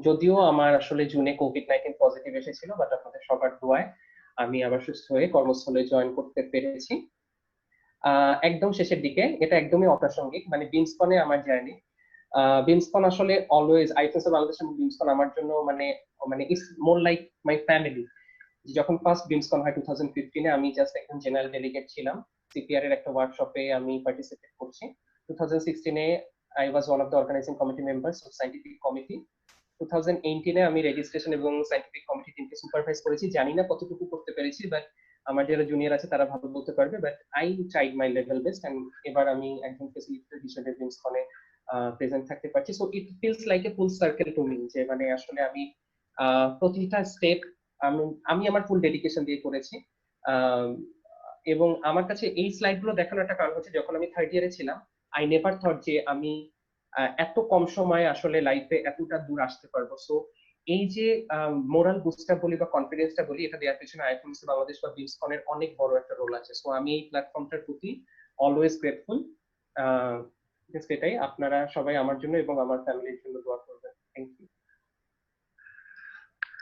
যদিও আমার আসলে জুনে কোভিড-19 পজিটিভ এসেছিল, বাট আপনাদের সবার দোয়ায় আমি আবার সুস্থ হয়ে কর্মস্থলে জয়েন করতে পেরেছি। একদম শেষের দিকে, এটা একদমই অপ্রাসঙ্গিক, মানে বিমসকনে আমার জার্নি। বিমসকন আসলে অলওয়েজ, আইএফএস বাংলাদেশ এবং বিমসকন আমার জন্য মানে মানে it's more like my family. যখন ফার্স্ট বিমসকন হয় 2015-এ, আমি জাস্ট একজন জেনারেল ডেলিগেট ছিলাম। সিপিআর এর একটা ওয়ার্কশপে আমি পার্টিসিপেট করছি। 2016-এ I was one of the organizing committee members of scientific committee. 2018-এ আমি রেজিস্ট্রেশন এবং সায়েন্টিফিক কমিটি টিমকে সুপারভাইজ করেছি। জানি না কতটুকু করতে পেরেছি, বাট আমার যারা জুনিয়র আছে তারা ভালো বলতে পারবে, but I tried my level best. And এবার আমি একজন ফেসিলিটেটর হিসেবে বিমসকনে প্রেজেন্ট থাকতে পারছি। So it feels like a full circle to me, যে মানে আসলে আমি প্রতিটা স্টেপ আমি আমার ফুল ডেডিকেশন দিয়ে করেছি। এবং আমার কাছে এই স্লাইড গুলো দেখানোর একটা কারণ হচ্ছে, যখন আমি থার্ড ইয়ারে ছিলাম, আই নেভার থট যে আমি এত কম সময়ে আসলে লাইফে এতটা দূর আসতে পারবো। সো এই যে মোরাল বুস্টটা বলি বা কনফিডেন্সটা বলি, এটা দেওয়ার পেছনে আইএফএমসি বাংলাদেশ বা বিমসকনের অনেক বড় একটা রোল আছে। সো আমি এই প্ল্যাটফর্মটার প্রতি অলওয়েজ গ্রেটফুল। এটাই, আপনারা সবাই আমার জন্য এবং আমার ফ্যামিলির জন্য দোয়া করবেন।